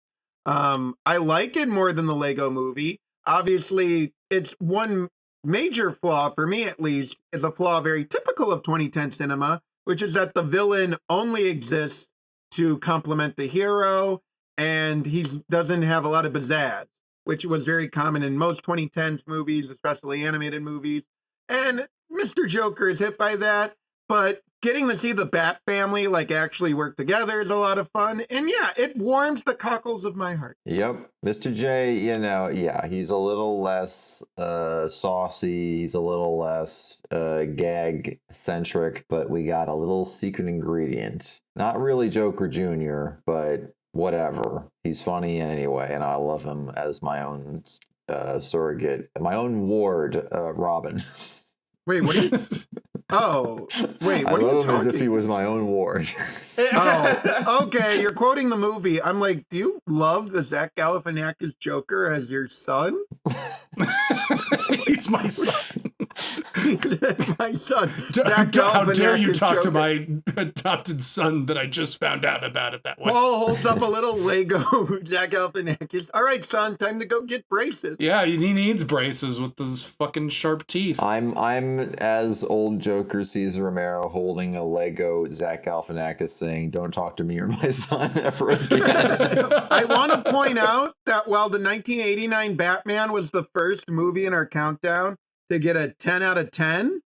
I like it more than the Lego movie. Obviously, it's one major flaw, for me at least, is a flaw very typical of 2010 cinema, which is that the villain only exists to complement the hero, and he doesn't have a lot of pizzazz, which was very common in most 2010s movies, especially animated movies. And Mr. Joker is hit by that, but getting to see the Bat family like actually work together is a lot of fun. And yeah, it warms the cockles of my heart.
Yep. Mr. J, yeah, he's a little less saucy, he's a little less gag centric, but we got a little secret ingredient. Not really Joker Jr., but whatever. He's funny anyway, and I love him as my own surrogate, my own ward, Robin.
Wait, what are you... Oh, wait, what
I
are you
love him as if
talking?
he was my own ward.
Oh, okay, you're quoting the movie. I'm like, do you love the Zach Galifianakis Joker as your son?
He's my son.
My son. Zach
How dare you
Galifianakis
talk
Joker.
to my adopted son that I just found out about it that way?
Paul holds up a little Lego Zach Galifianakis. All right, son, time to go get braces.
Yeah, he needs braces with those fucking sharp teeth.
I'm as old Joker Cesar Romero holding a Lego Zach Galifianakis saying, "Don't talk to me or my son ever again."
I want to point out that while the 1989 Batman was the first movie in our countdown to get a 10 out of 10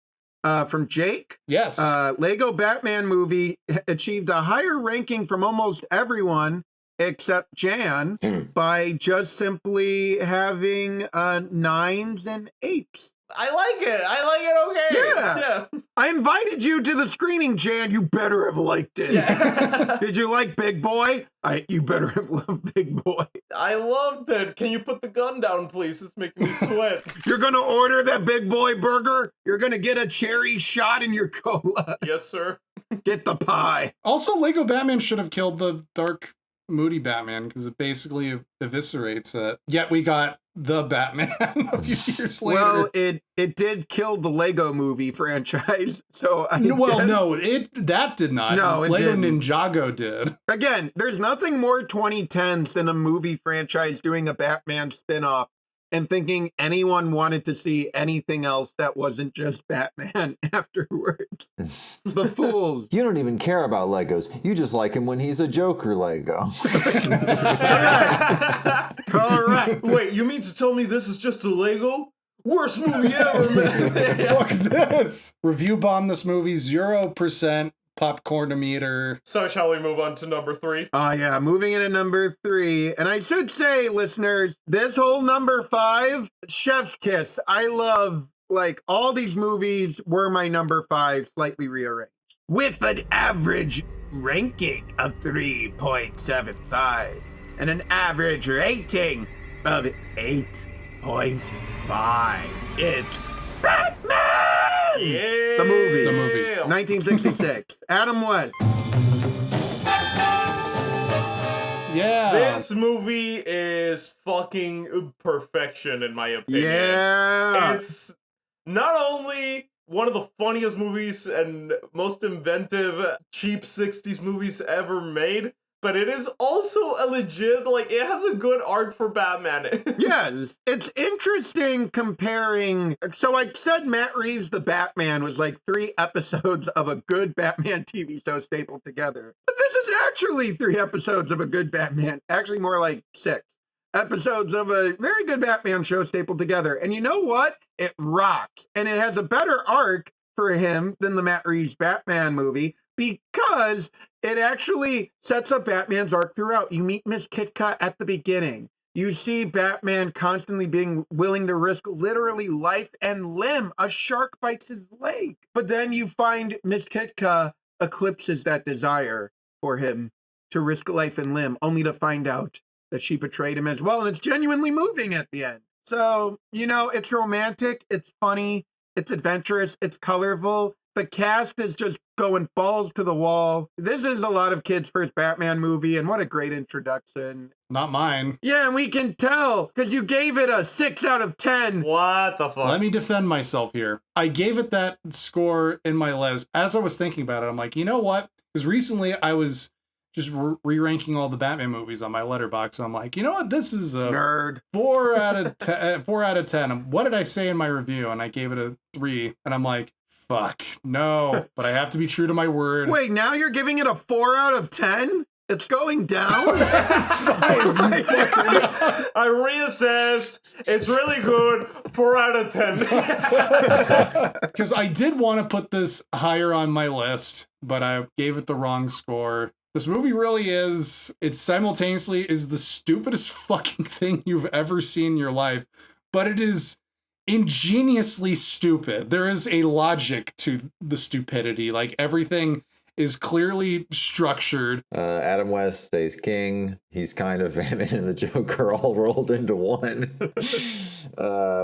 from Jake,
Yes.
Lego Batman movie achieved a higher ranking from almost everyone except Jan by just simply having 9s and 8s.
I like it okay.
Yeah. I invited you to the screening, Jan. You better have liked it.
Yeah.
Did you like Big Boy? You better have loved Big Boy.
I loved it. Can you put the gun down, please? It's making me sweat.
You're going to order that Big Boy burger? You're going to get a cherry shot in your cola.
Yes, sir.
Get the pie.
Also, Lego Batman should have killed the dark, moody Batman because it basically eviscerates it. Yet we got the Batman a few years later.
Well, it did kill the Lego movie franchise, so I guess-
no, that did not.
No, it
Lego
didn't.
Ninjago did.
Again, there's nothing more 2010s than a movie franchise doing a Batman spin-off and thinking anyone wanted to see anything else that wasn't just Batman afterwards. The fools.
You don't even care about Legos. You just like him when he's a Joker Lego.
Correct.
Wait, you mean to tell me this is just a Lego? Worst movie ever, man.
Fuck this. Review bomb this movie 0% popcorn-o-meter.
So shall we move on to number 3?
Oh yeah, moving into number 3. And I should say, listeners, this whole number 5, Chef's Kiss. I love, like, all these movies were my number 5, slightly rearranged. With an average ranking of 3.75 and an average rating of 8.5. It's Batman!
Yeah.
The movie.
The movie.
1966. Adam West.
Yeah.
This movie is fucking perfection, in my opinion.
Yeah.
It's not only one of the funniest movies and most inventive, cheap 60s movies ever made, but it is also a legit, like, it has a good arc for Batman.
Yes, it's interesting comparing. So I said Matt Reeves' The Batman was like 3 episodes of a good Batman TV show stapled together. But this is actually 3 episodes of a good Batman, actually more like 6 episodes of a very good Batman show stapled together. And you know what? It rocks. And it has a better arc for him than the Matt Reeves Batman movie because it actually sets up Batman's arc throughout. You meet Miss Kitka at the beginning. You see Batman constantly being willing to risk literally life and limb. A shark bites his leg. But then you find Miss Kitka eclipses that desire for him to risk life and limb, only to find out that she betrayed him as well. And it's genuinely moving at the end. So, you know, it's romantic, it's funny, it's adventurous, it's colorful. The cast is just going balls to the wall. This is a lot of kids' first Batman movie, and what a great introduction.
Not mine.
Yeah, and we can tell, because you gave it a 6 out of 10.
What the fuck?
Let me defend myself here. I gave it that score in my list. As I was thinking about it, I'm like, you know what? Because recently I was just re-ranking all the Batman movies on my letterbox. And I'm like, you know what? This is a
Nerd.
4 out of 10. 4 out of 10. What did I say in my review? And I gave it a 3. And I'm like, fuck, no. But I have to be true to my word.
Wait, now you're giving it a 4 out of 10? It's going down?
That's fine.
I reassessed. It's really good. 4 out of 10.
Because I did want to put this higher on my list, but I gave it the wrong score. This movie really is, it simultaneously is the stupidest fucking thing you've ever seen in your life, but it is ingeniously stupid. There is a logic to the stupidity. Like, everything is clearly structured.
Adam West stays king. He's kind of Batman and the Joker all rolled into one.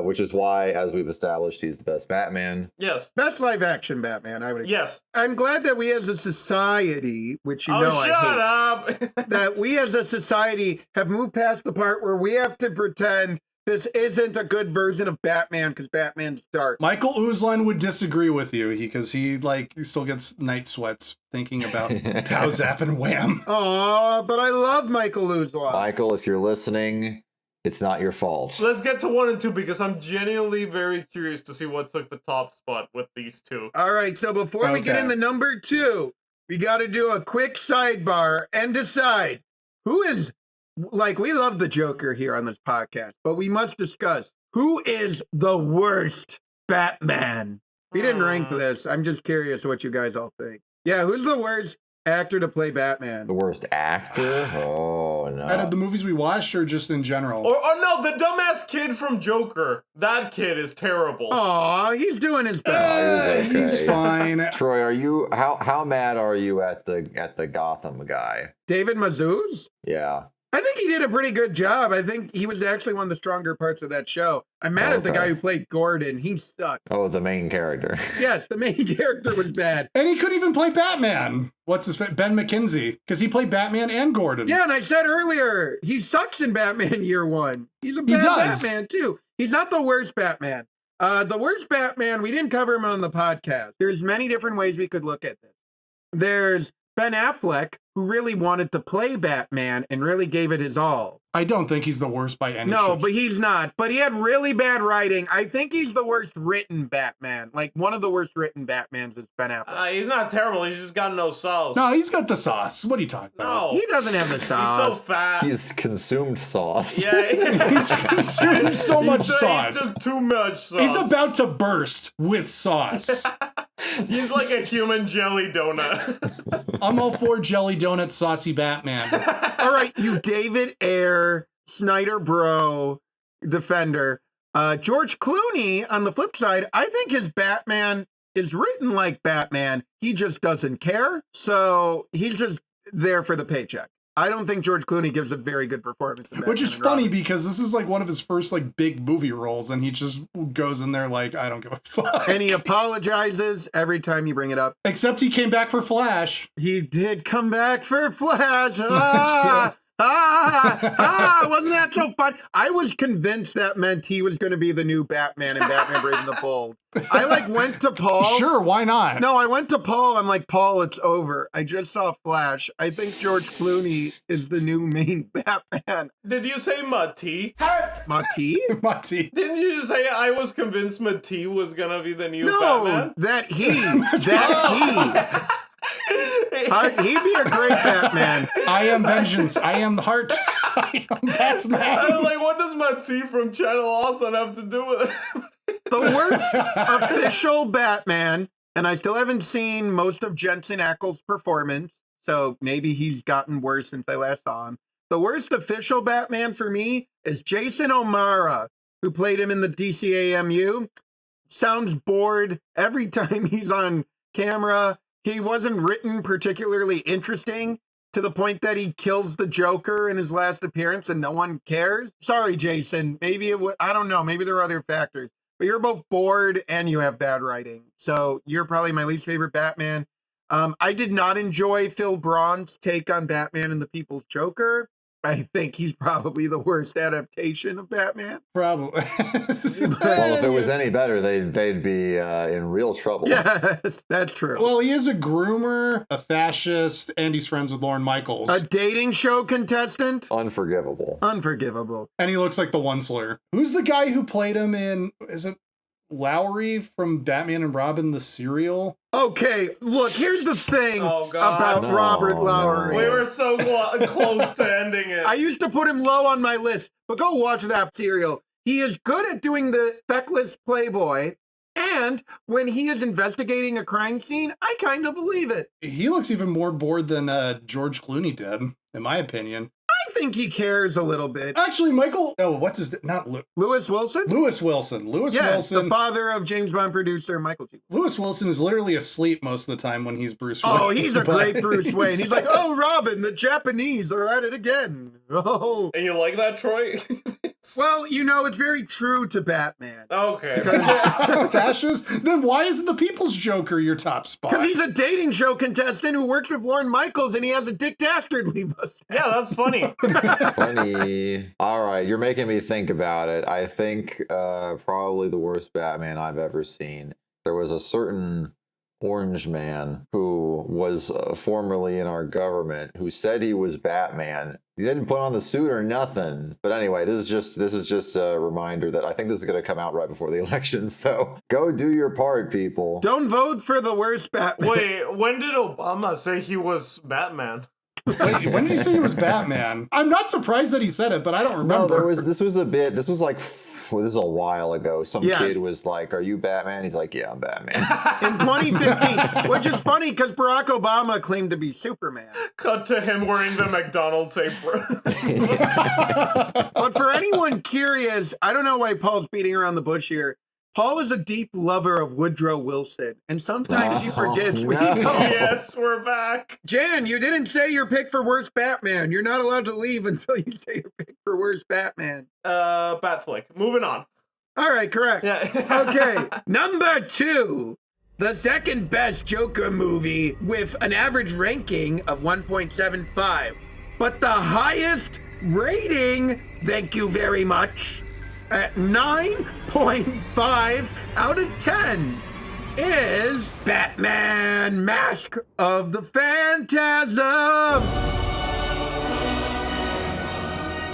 Which is why, as we've established, he's the best Batman.
Yes.
Best live action Batman, I would agree.
Yes.
I'm glad that we as a society, which you
Oh,
know
shut
I hate,
up.
that we as a society have moved past the part where we have to pretend this isn't a good version of Batman because Batman's dark.
Michael Uzlan would disagree with you because he still gets night sweats thinking about Pow Zap and Wham.
Aw, but I love Michael Uzlan.
Michael, if you're listening, it's not your fault.
Let's get to 1 and 2 because I'm genuinely very curious to see what took the top spot with these two.
All right, so before we get
Okay.
into number 2, we got to do a quick sidebar and decide who is, like, we love the Joker here on this podcast, but we must discuss who is the worst Batman. We didn't rank this. I'm just curious what you guys all think. Yeah, who's the worst actor to play Batman?
The worst actor? Oh, no.
Out of the movies we watched or just in general?
Or no, the dumbass kid from Joker. That kid is terrible.
Aw, he's doing his best.
he was okay.
He's fine.
Troy, are you how mad are you at the Gotham guy?
David Mazouz?
Yeah.
I think he did a pretty good job. I think he was actually one of the stronger parts of that show. I'm mad at the guy who played Gordon. He sucked.
Oh, the main character.
Yes, the main character was bad.
And he couldn't even play Batman. What's his name? Ben McKenzie. Because he played Batman and Gordon.
Yeah, and I said earlier, he sucks in Batman Year One. He's a bad Batman, too. He's not the worst Batman. The worst Batman, we didn't cover him on the podcast. There's many different ways we could look at this. There's Ben Affleck, who really wanted to play Batman and really gave it his all.
I don't think he's the worst by any
No,
stretch.
but he's not. But he had really bad writing. I think he's the worst written Batman. Like, one of the worst written Batmans is Ben Affleck.
He's not terrible. He's just got no sauce.
No, he's got the sauce. What are you talking about?
No.
He doesn't have the sauce.
He's so fat.
He's consumed sauce.
Yeah.
He's consuming so much
He
sauce.
took too much sauce.
He's about to burst with sauce.
He's like a human jelly donut.
I'm all for jelly donut saucy Batman.
All right, you David Ayer, Snyder bro, defender. George Clooney, on the flip side, I think his Batman is written like Batman. He just doesn't care. So he's just there for the paycheck. I don't think George Clooney gives a very good performance.
Which is funny because this is like one of his first like big movie roles, and he just goes in there like, I don't give a fuck.
And he apologizes every time you bring it up.
Except he came back for Flash.
He did come back for Flash. Wasn't that so fun? I was convinced that meant he was going to be the new Batman in Batman Brave and the Bold. I like went to Paul.
Sure, why not?
No, I went to Paul. I'm like, Paul, it's over. I just saw Flash. I think George Clooney is the new main Batman.
Did you say Mati?
Mati?
Mati.
Didn't you just say I was convinced Mati was gonna be the new
No,
Batman?
that he. He'd be a great Batman.
I am vengeance. I am the heart. I am Batman.
I was like, what does Mati from Channel Awesome have to do with it?
The worst official Batman, and I still haven't seen most of Jensen Ackles' performance, so maybe he's gotten worse since I last saw him. The worst official Batman for me is Jason O'Mara, who played him in the DCAMU. Sounds bored every time he's on camera. He wasn't written particularly interesting to the point that he kills the Joker in his last appearance and no one cares. Sorry, Jason. Maybe it was, I don't know. Maybe there are other factors. But you're both bored and you have bad writing. So you're probably my least favorite Batman. I did not enjoy Phil Braun's take on Batman and the People's Joker. I think he's probably the worst adaptation of Batman.
Probably.
Well, if it was any better, they'd be in real trouble.
Yes, that's true.
Well, he is a groomer, a fascist, and he's friends with Lorne Michaels.
A dating show contestant?
Unforgivable.
Unforgivable.
And he looks like the Onceler. Who's the guy who played him in, is it Lowry from Batman and Robin the serial?
Okay, look, here's the thing
Oh, God.
about
No,
Robert Lowry.
We were so close to ending it.
I used to put him low on my list, but go watch that serial. He is good at doing the feckless playboy, and when he is investigating a crime scene, I kind of believe it.
He looks even more bored than George Clooney did, in my opinion.
I think he cares a little bit.
Actually, what's his, not
Lewis Wilson?
Lewis Wilson. Lewis
Yes,
Wilson.
the father of James Bond producer Michael G.
Lewis Wilson is literally asleep most of the time when he's Bruce Wayne.
Oh, he's a
but-
great Bruce Wayne. He's like, oh, Robin, the Japanese are at it again. Oh.
And you like that, Troy?
Well, you know, it's very true to Batman.
Okay.
Fascist? Then why isn't the People's Joker your top spot?
Because he's a dating show contestant who works with Lorne Michaels and he has a Dick Dastardly mustache.
Yeah, that's funny.
Funny. All right, you're making me think about it. I think probably the worst Batman I've ever seen. There was a certain orange man who was formerly in our government who said he was Batman. He didn't put on the suit or nothing. But anyway, this is just a reminder that I think this is going to come out right before the election. So go do your part, people.
Don't vote for the worst Batman.
Wait, when did Obama say he was Batman?
Wait, when did he say he was Batman? I'm not surprised that he said it, but I don't
No,
remember.
this was a while ago. Some
Yes.
kid was like, "Are you Batman?" He's like, "Yeah, I'm Batman."
In 2015, which is funny because Barack Obama claimed to be Superman.
Cut to him wearing the McDonald's apron.
But for anyone curious, I don't know why Paul's beating around the bush here. Paul is a deep lover of Woodrow Wilson, and sometimes he forgets we don't.
Yes, we're back.
Jan, you didn't say your pick for worst Batman. You're not allowed to leave until you say your pick for worst Batman.
Batflick. Moving on.
All right, correct.
Yeah.
Okay, number 2. The second best Joker movie with an average ranking of 1.75. But the highest rating, thank you very much, at 9.5 out of 10 is Batman Mask of the Phantasm.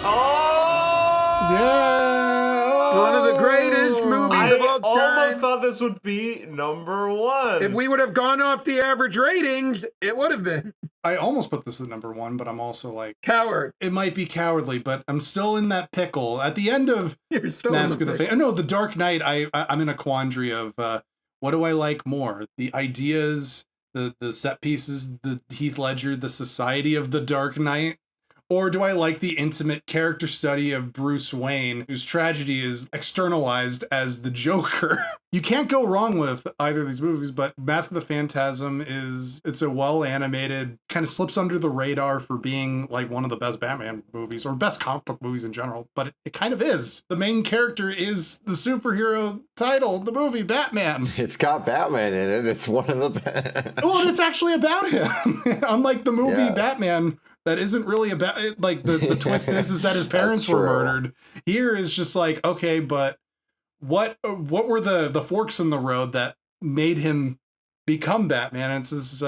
Oh!
Yeah.
One of the greatest movies of all time.
I almost thought this would be number 1.
If we would have gone off the average ratings, it would have been.
I almost put this at number 1, but I'm also like,
Coward.
it might be cowardly, but I'm still in that pickle. At the end of
You're still
Mask
in
of the
the
Phantasm, no, The Dark Knight, I'm in a quandary of what do I like more? The ideas, the set pieces, the Heath Ledger, the society of The Dark Knight? Or do I like the intimate character study of Bruce Wayne, whose tragedy is externalized as the Joker? You can't go wrong with either of these movies, but Mask of the Phantasm it's a well-animated, kind of slips under the radar for being like one of the best Batman movies, or best comic book movies in general, but it kind of is. The main character is the superhero title, the movie Batman.
It's got Batman in it. It's one of the best.
Well, it's actually about him. Unlike the movie
Yeah.
Batman, that isn't really about it. Like the twist is that his parents were
true.
murdered. Here is just like, okay, but what were the forks in the road that made him become Batman? And it's this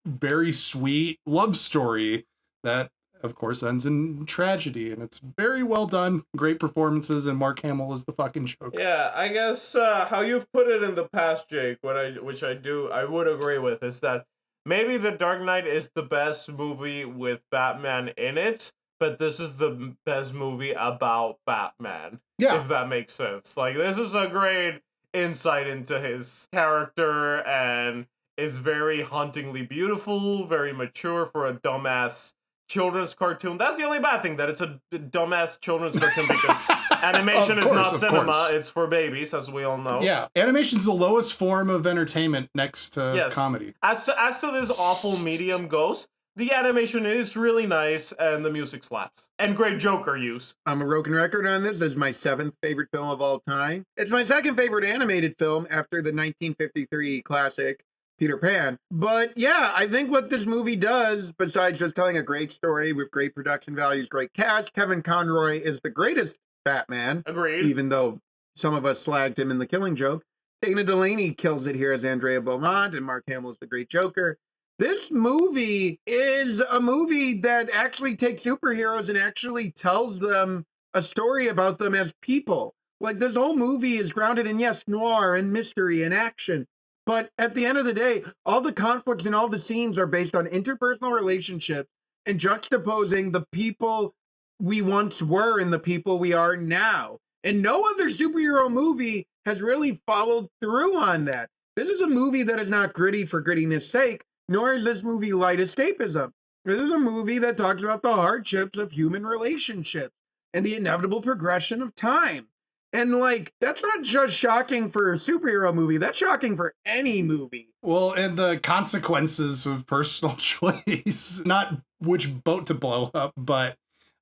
very sweet love story that, of course, ends in tragedy, and it's very well done. Great performances, and Mark Hamill is the fucking Joker.
Yeah, I guess how you've put it in the past, Jake, I would agree with, is that maybe The Dark Knight is the best movie with Batman in it, but this is the best movie about Batman.
Yeah.
If that makes sense. Like, this is a great insight into his character, and it's very hauntingly beautiful, very mature for a dumbass children's cartoon. That's the only bad thing, that it's a dumbass children's cartoon, because animation is not cinema, it's for babies, as we all know.
Yeah, animation's the lowest form of entertainment next to comedy.
As to this awful medium goes, the animation is really nice, and the music slaps. And great Joker use.
I'm a broken record on this. This is my 7th favorite film of all time. It's my 2nd favorite animated film after the 1953 classic Peter Pan. But yeah, I think what this movie does, besides just telling a great story with great production values, great cast, Kevin Conroy is the greatest Batman.
Agreed.
Even though some of us slagged him in The Killing Joke. Dana Delaney kills it here as Andrea Beaumont, and Mark Hamill is the great Joker. This movie is a movie that actually takes superheroes and actually tells them a story about them as people. Like, this whole movie is grounded in, yes, noir and mystery and action. But at the end of the day, all the conflicts and all the scenes are based on interpersonal relationships and juxtaposing the people we once were and the people we are now. And no other superhero movie has really followed through on that. This is a movie that is not gritty for grittiness sake, nor is this movie light escapism. This is a movie that talks about the hardships of human relationships and the inevitable progression of time. And, like, that's not just shocking for a superhero movie. That's shocking for any movie.
Well, and the consequences of personal choice. Not which boat to blow up, but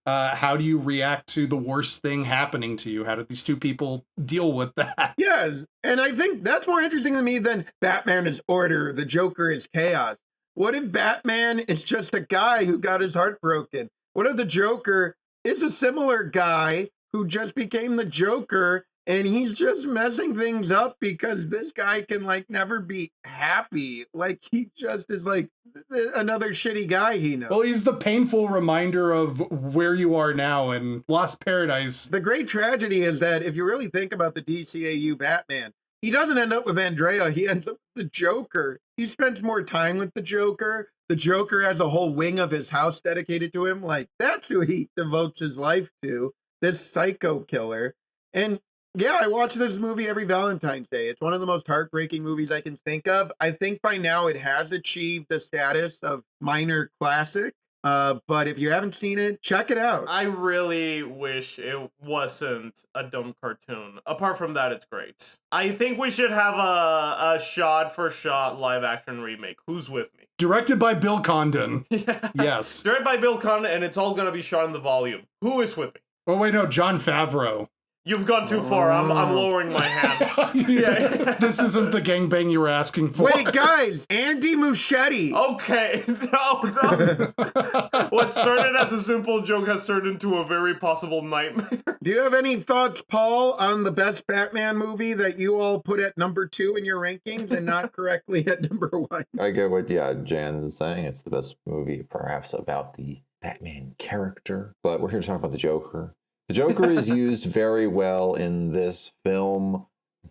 how do you react to the worst thing happening to you? How did these two people deal with that?
Yes, and I think that's more interesting to me than Batman is order, the Joker is chaos. What if Batman is just a guy who got his heart broken? What if the Joker is a similar guy who just became the Joker, and he's just messing things up because this guy can, like, never be happy. Like, he just is like another shitty guy he knows.
Well, he's the painful reminder of where you are now in Lost Paradise.
The great tragedy is that if you really think about the DCAU Batman, he doesn't end up with Andrea, he ends up with the Joker. He spends more time with the Joker. The Joker has a whole wing of his house dedicated to him. Like, that's who he devotes his life to. This psycho killer. And yeah, I watch this movie every Valentine's Day. It's one of the most heartbreaking movies I can think of. I think by now it has achieved the status of minor classic. But if you haven't seen it, check it out.
I really wish it wasn't a dumb cartoon. Apart from that, it's great. I think we should have a shot-for-shot live-action remake. Who's with me?
Directed by Bill Condon.
Yeah.
Yes.
Directed by Bill Condon, and it's all gonna be shot in the volume. Who is with me?
Oh, wait, no, Jon Favreau.
You've gone too far. I'm lowering my hand. Yeah.
This isn't the gangbang you were asking for.
Wait, guys, Andy Muschietti.
Okay, no. What started as a simple joke has turned into a very possible nightmare.
Do you have any thoughts, Paul, on the best Batman movie that you all put at number 2 in your rankings and not correctly at number 1?
I get what Jan is saying. It's the best movie, perhaps, about the Batman character. But we're here to talk about the Joker. The Joker is used very well in this film,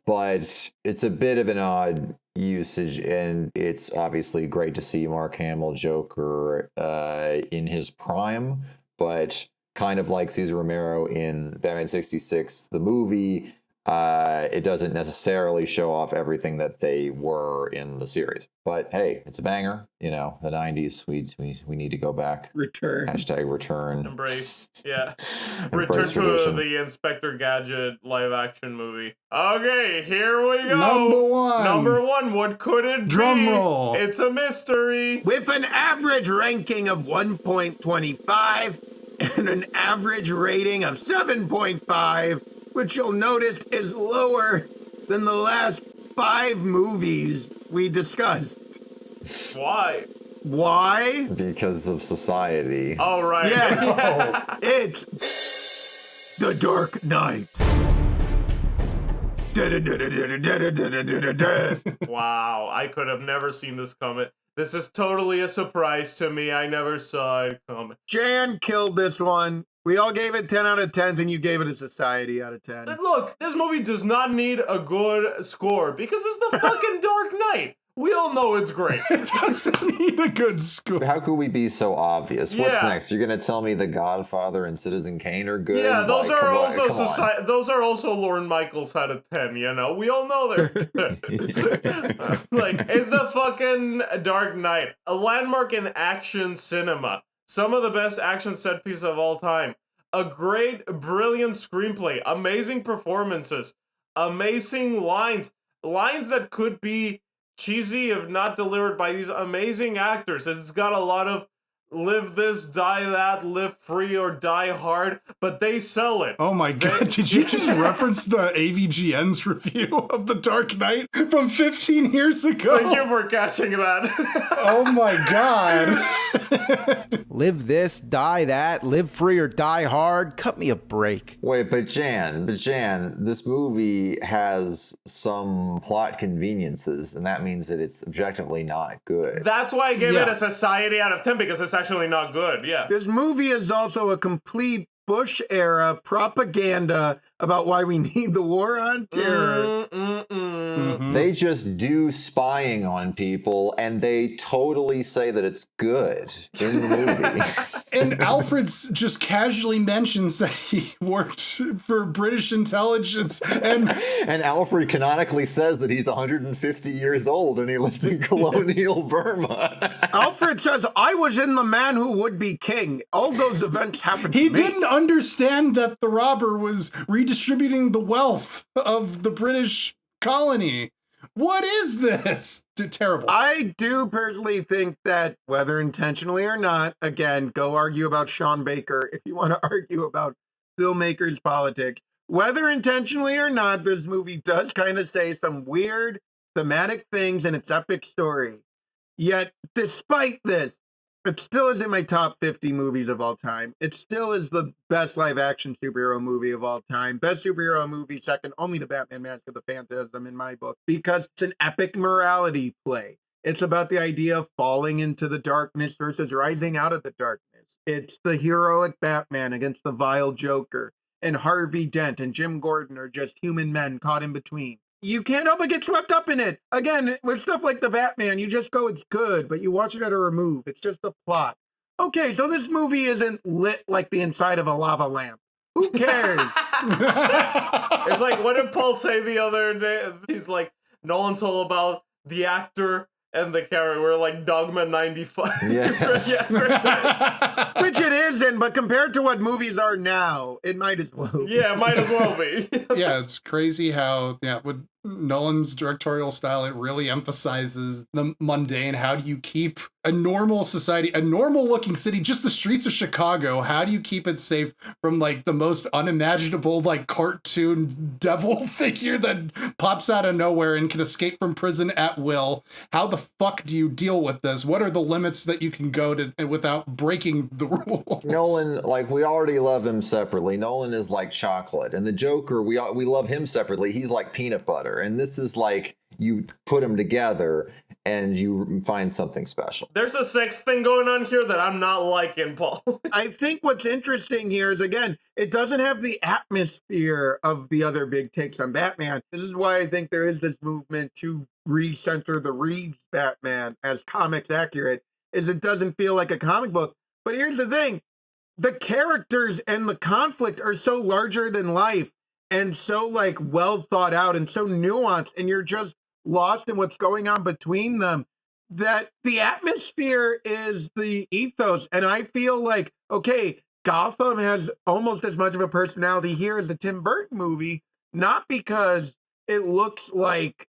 but it's a bit of an odd usage, and it's obviously great to see Mark Hamill Joker in his prime, but kind of like Cesar Romero in Batman 66, the movie, it doesn't necessarily show off everything that they were in the series. But hey, it's a banger. You know, the 90s, we need to go back.
Return.
Hashtag return.
Embrace. Yeah.
Embrace
Return to
tradition.
the Inspector Gadget live action movie. Okay, here we go.
Number 1.
What could it
Drum
be?
roll.
It's a mystery.
With an average ranking of 1.25 and an average rating of 7.5, which you'll notice is lower than the last 5 movies we discussed.
Why?
Why?
Because of society.
All right.
Yes, it's The Dark Knight.
Wow, I could have never seen this coming. This is totally a surprise to me. I never saw it coming.
Jan killed this one. We all gave it 10 out of 10, and you gave it a society out of 10.
Look, this movie does not need a good score because it's the fucking Dark Knight. We all know it's great.
It doesn't need a good score.
How could we be so obvious? What's
Yeah.
next? You're gonna tell me The Godfather and Citizen Kane are good?
Yeah, those
Like,
are
come on,
also
come on.
those are also Lorne Michaels out of 10, you know? We all know they're good. Like, it's the fucking Dark Knight, a landmark in action cinema. Some of the best action set pieces of all time. A great, brilliant screenplay, amazing performances, amazing lines that could be cheesy if not delivered by these amazing actors. It's got a lot of live this, die that, live free or die hard, but they sell it.
Oh my god, did you just reference the AVGN's review of The Dark Knight from 15 years ago?
Thank you for catching that.
Oh my god.
Live this, die that, live free or die hard. Cut me a break.
Wait, but Jan, this movie has some plot conveniences, and that means that it's objectively not good.
That's why I gave it
Yeah.
a society out of 10, because it's actually not good. Yeah.
This movie is also a complete Bush era propaganda about why we need the war on terror.
They just do spying on people, and they totally say that it's good in the movie.
And Alfred's just casually mentions that he worked for British intelligence, and
Alfred canonically says that he's 150 years old and he lived in colonial Burma.
Alfred says, I was in The Man Who Would Be King. All those events happened
he
to me.
didn't understand that the robber was redistributing the wealth of the British colony. What is this? Terrible.
I do personally think that, whether intentionally or not, again, go argue about Sean Baker if you want to argue about filmmakers' politics. Whether intentionally or not, this movie does kind of say some weird thematic things in its epic story. Yet, despite this, it still is in my top 50 movies of all time. It still is the best live-action superhero movie of all time. Best superhero movie, second only to Batman Mask of the Phantasm in my book, because it's an epic morality play. It's about the idea of falling into the darkness versus rising out of the darkness. It's the heroic Batman against the vile Joker, and Harvey Dent and Jim Gordon are just human men caught in between. You can't help but get swept up in it. Again, with stuff like the Batman, you just go, it's good, but you watch it at a remove. It's just the plot. Okay, so this movie isn't lit like the inside of a lava lamp. Who cares?
It's like, what did Paul say the other day? He's like, Nolan's all about the actor and the character were like Dogma 95.
Yeah.
Which it isn't, but compared to what movies are now, it might as well.
Yeah, might as well be.
Yeah, it's crazy how, with Nolan's directorial style, it really emphasizes the mundane. How do you keep a normal society, a normal looking city, just the streets of Chicago, how do you keep it safe from like the most unimaginable like cartoon devil figure that pops out of nowhere and can escape from prison at will? How the fuck do you deal with this? What are the limits that you can go to without breaking the rules?
Nolan, like, we already love him separately. Nolan is like chocolate, and the Joker, we love him separately. He's like peanut butter, and this is like you put them together and you find something special.
There's a sex thing going on here that I'm not liking, Paul.
I think what's interesting here is, again, it doesn't have the atmosphere of the other big takes on Batman. This is why I think there is this movement to recenter the Reeves Batman as comics accurate, is it doesn't feel like a comic book. But here's the thing. The characters and the conflict are so larger than life and so like well thought out and so nuanced, and you're just lost in what's going on between them, that the atmosphere is the ethos. And I feel like, okay, Gotham has almost as much of a personality here as the Tim Burton movie, not because it looks like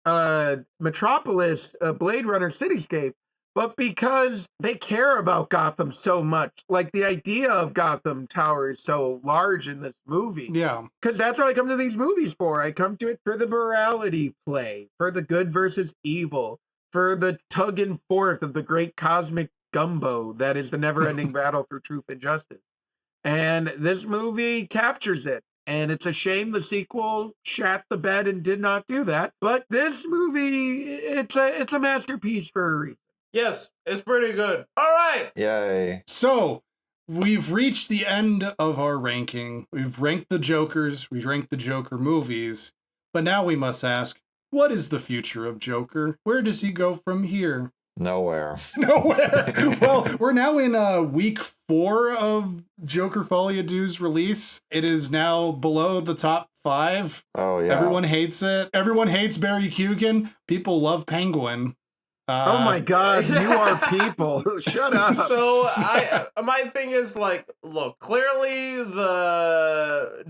Metropolis, a Blade Runner cityscape, but because they care about Gotham so much. Like, the idea of Gotham Tower is so large in this movie.
Yeah.
Because that's what I come to these movies for. I come to it for the morality play, for the good versus evil, for the tug and forth of the great cosmic gumbo that is the never-ending battle for truth and justice. And this movie captures it. And it's a shame the sequel shat the bed and did not do that. But this movie, it's a masterpiece for a reason.
Yes, it's pretty good. All right.
Yay.
So we've reached the end of our ranking. We've ranked the Jokers, we've ranked the Joker movies, but now we must ask, what is the future of Joker? Where does he go from here?
Nowhere.
Nowhere. Well, we're now in week 4 of Joker Folie à Deux's release. It is now below the top 5.
Oh, yeah.
Everyone hates it. Everyone hates Barry Keoghan. People love Penguin.
Oh my God, you are people. Shut up.
So my thing is, like, look, clearly the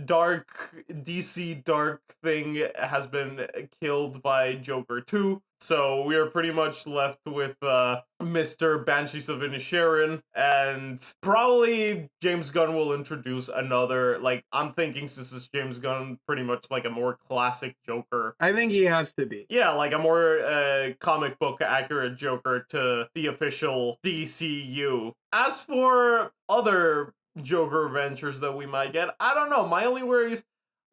DC dark thing has been killed by Joker 2. So we are pretty much left with Mr. Banshees of Inisherin, and probably James Gunn will introduce another, like, I'm thinking since it's James Gunn, pretty much like a more classic Joker.
I think he has to be.
Yeah, like a more comic book accurate Joker to the official DCU. As for other Joker ventures that we might get, I don't know. My only worry is,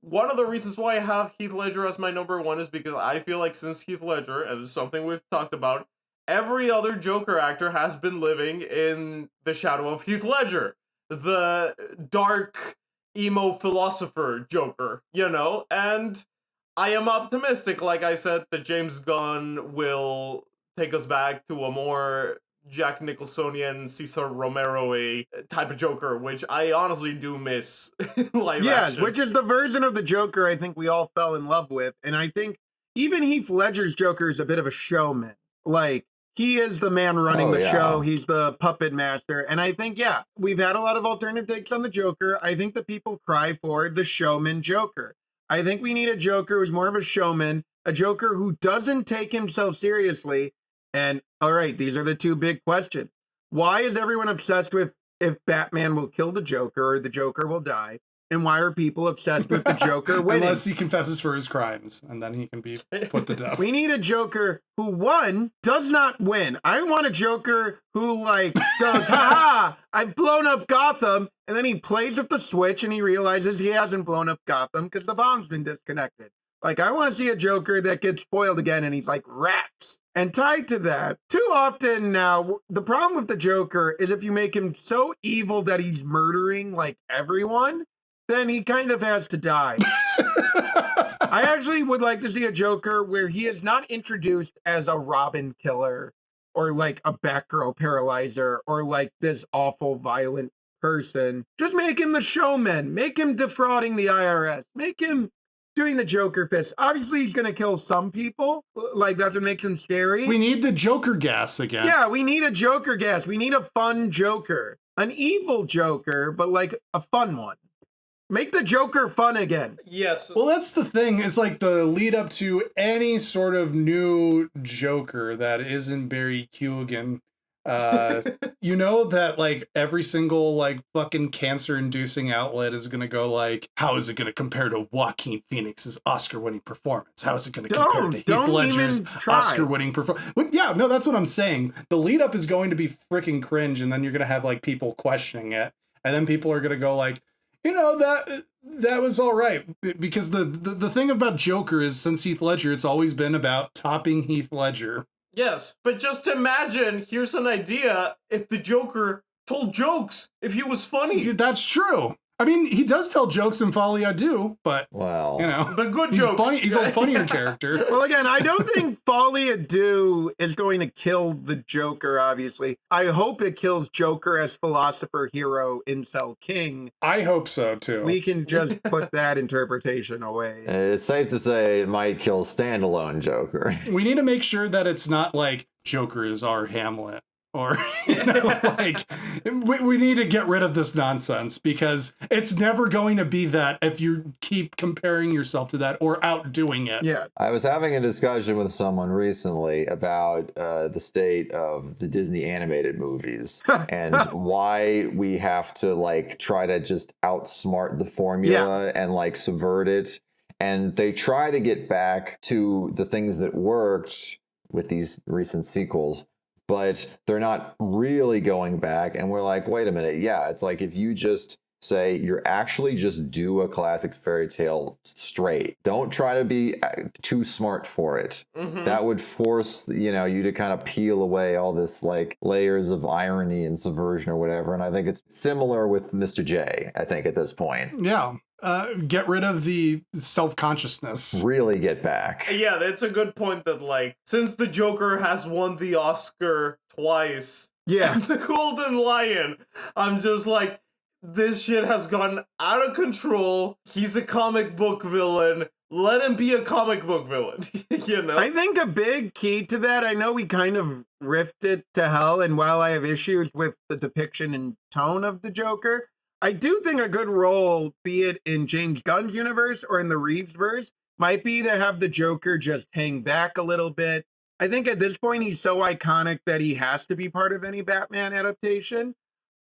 one of the reasons why I have Heath Ledger as my number 1 is because I feel like since Heath Ledger, and this is something we've talked about, every other Joker actor has been living in the shadow of Heath Ledger. The dark, emo philosopher Joker, you know? And I am optimistic, like I said, that James Gunn will take us back to a more Jack Nicholsonian, Cesar Romero type of Joker, which I honestly do miss in live action.
Which is the version of the Joker I think we all fell in love with. And I think even Heath Ledger's Joker is a bit of a showman. Like, he is the man running the show. He's the puppet master. And I think, we've had a lot of alternative takes on the Joker. I think that people cry for the showman Joker. I think we need a Joker who's more of a showman, a Joker who doesn't take himself seriously. And all right, these are the 2 big questions. Why is everyone obsessed with if Batman will kill the Joker or the Joker will die? And why are people obsessed with the Joker winning?
Unless he confesses for his crimes, and then he can be put to death.
We need a Joker who, 1, does not win. I want a Joker who, like, goes, ha, I've blown up Gotham, and then he plays with the switch and he realizes he hasn't blown up Gotham because the bomb's been disconnected. Like, I want to see a Joker that gets foiled again and he's like, rats. And tied to that, too often now, the problem with the Joker is if you make him so evil that he's murdering, like, everyone, then he kind of has to die. I actually would like to see a Joker where he is not introduced as a Robin killer or like a Batgirl paralyzer or like this awful violent person. Just make him the showman. Make him defrauding the IRS. Make him doing the Joker fist. Obviously, he's gonna kill some people. Like, that's what makes him scary.
We need the Joker gas again.
Yeah, we need a Joker gas. We need a fun Joker. An evil Joker, but like a fun one. Make the Joker fun again.
Yes.
Well, that's the thing. It's like the lead up to any sort of new Joker that isn't Barry Keoghan. You know that like every single like fucking cancer-inducing outlet is gonna go like, how is it gonna compare to Joaquin Phoenix's Oscar-winning performance? How is it gonna compare to Heath Ledger's Oscar-winning performance? Yeah, no, that's what I'm saying. The lead up is going to be freaking cringe, and then you're gonna have like people questioning it, and then people are gonna go like, you know, that was all right. Because the thing about Joker is, since Heath Ledger, it's always been about topping Heath Ledger.
Yes, but just imagine, here's an idea, if the Joker told jokes, if he was funny.
That's true. I mean, he does tell jokes in Folie à Deux, but,
well,
you know.
The good
he's
jokes.
Funny, he's a funnier character.
Well, again, I don't think Folie à Deux is going to kill the Joker, obviously. I hope it kills Joker as philosopher, hero, incel king.
I hope so, too.
We can just put that interpretation away.
It's safe to say it might kill standalone Joker.
We need to make sure that it's not like Joker is our Hamlet. Or, you know, like, we need to get rid of this nonsense, because it's never going to be that if you keep comparing yourself to that or outdoing it.
Yeah.
I was having a discussion with someone recently about the state of the Disney animated movies and why we have to like try to just outsmart the formula and like subvert it. And they try to get back to the things that worked with these recent sequels, but they're not really going back. And we're like, wait a minute. Yeah, it's like if you just say you're actually just do a classic fairy tale straight. Don't try to be too smart for it. Mm-hmm. That would force, you know, you to kind of peel away all this like layers of irony and subversion or whatever. And I think it's similar with Mr. J, I think, at this point.
Yeah. Get rid of the self-consciousness.
Really get back.
Yeah, that's a good point that, like, since the Joker has won the Oscar twice, the Golden Lion, I'm just like, this shit has gone out of control. He's a comic book villain. Let him be a comic book villain, you know?
I think a big key to that, I know we kind of riffed it to hell, and while I have issues with the depiction and tone of the Joker, I do think a good role, be it in James Gunn's universe or in the Reeves verse, might be to have the Joker just hang back a little bit. I think at this point he's so iconic that he has to be part of any Batman adaptation.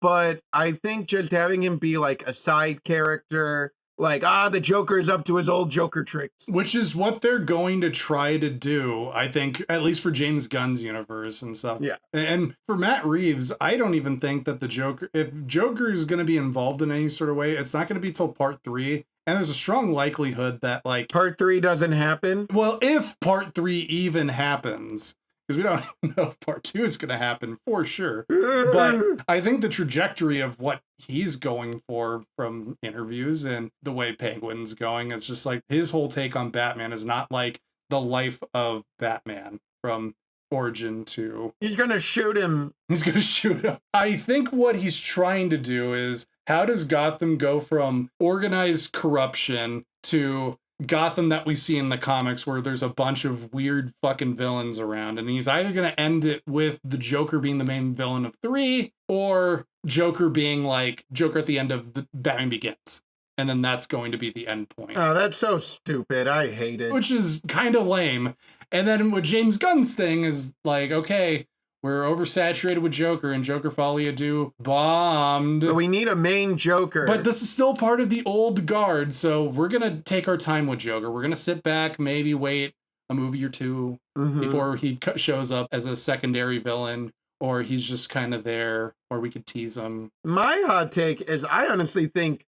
But I think just having him be like a side character, like, the Joker's up to his old Joker tricks.
Which is what they're going to try to do, I think, at least for James Gunn's universe and stuff.
Yeah.
And for Matt Reeves, I don't even think that the Joker, if Joker is going to be involved in any sort of way, it's not going to be till part 3. And there's a strong likelihood that, like,
part 3 doesn't happen.
Well, if part 3 even happens, because we don't even know if part 2 is going to happen for sure. But I think the trajectory of what he's going for from interviews and the way Penguin's going, it's just like his whole take on Batman is not like the life of Batman from origin to...
He's going to shoot him.
He's going to shoot him. I think what he's trying to do is, how does Gotham go from organized corruption to Gotham that we see in the comics, where there's a bunch of weird fucking villains around, and he's either going to end it with the Joker being the main villain of 3, or Joker being like Joker at the end of the Batman Begins, and then that's going to be the end point.
Oh, that's so stupid. I hate it.
Which is kind of lame. And then with James Gunn's thing is like, okay, we're oversaturated with Joker, and Joker Folie à Deux bombed.
But we need a main Joker.
But this is still part of the old guard, so we're going to take our time with Joker. We're going to sit back, maybe wait a movie or two before he shows up as a secondary villain, or he's just kind of there, or we could tease him.
My hot take is I honestly think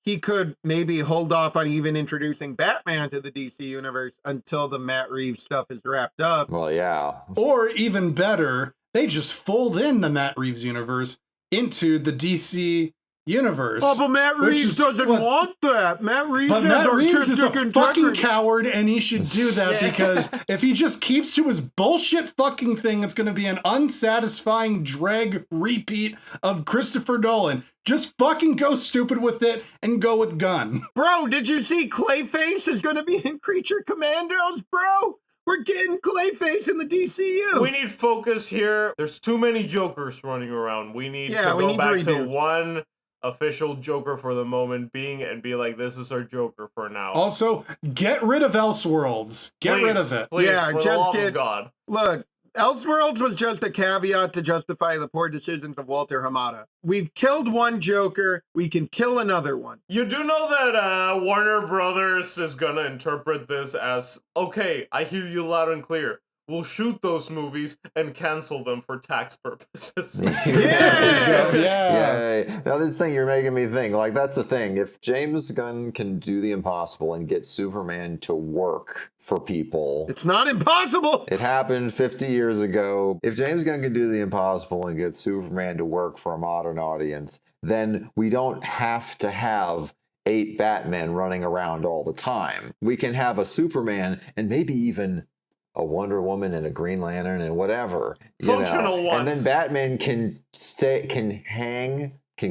he could maybe hold off on even introducing Batman to the DC universe until the Matt Reeves stuff is wrapped up.
Well, yeah.
Or even better, they just fold in the Matt Reeves universe into the DC universe.
Oh, but Matt
which
Reeves
is
doesn't
what-
want that. Matt Reeves
But
has
Matt Reeves is a
artistic
fucking
integrity.
coward, and he should do that because if he just keeps to his bullshit fucking thing, it's going to be an unsatisfying drag repeat of Christopher Nolan. Just fucking go stupid with it and go with Gunn.
Bro, did you see Clayface is going to be in Creature Commandos, bro? We're getting Clayface in the DCU.
We need focus here. There's too many Jokers running around. We need to go back to one official Joker for the moment being and be like, this is our Joker for now.
Also, get rid of Elseworlds. Get rid of it.
Please,
Yeah,
for the
just
love
get-
of God.
Look, Elseworlds was just a caveat to justify the poor decisions of Walter Hamada. We've killed one Joker, we can kill another one.
You do know that Warner Brothers is gonna interpret this as, okay, I hear you loud and clear. We'll shoot those movies and cancel them for tax purposes.
Yeah. Now this thing you're making me think, like that's the thing. If James Gunn can do the impossible and get Superman to work for people,
It's not impossible.
it happened 50 years ago. If James Gunn can do the impossible and get Superman to work for a modern audience, then we don't have to have 8 Batmen running around all the time. We can have a Superman and maybe even a Wonder Woman and a Green Lantern and whatever.
Functional ones.
And then Batman can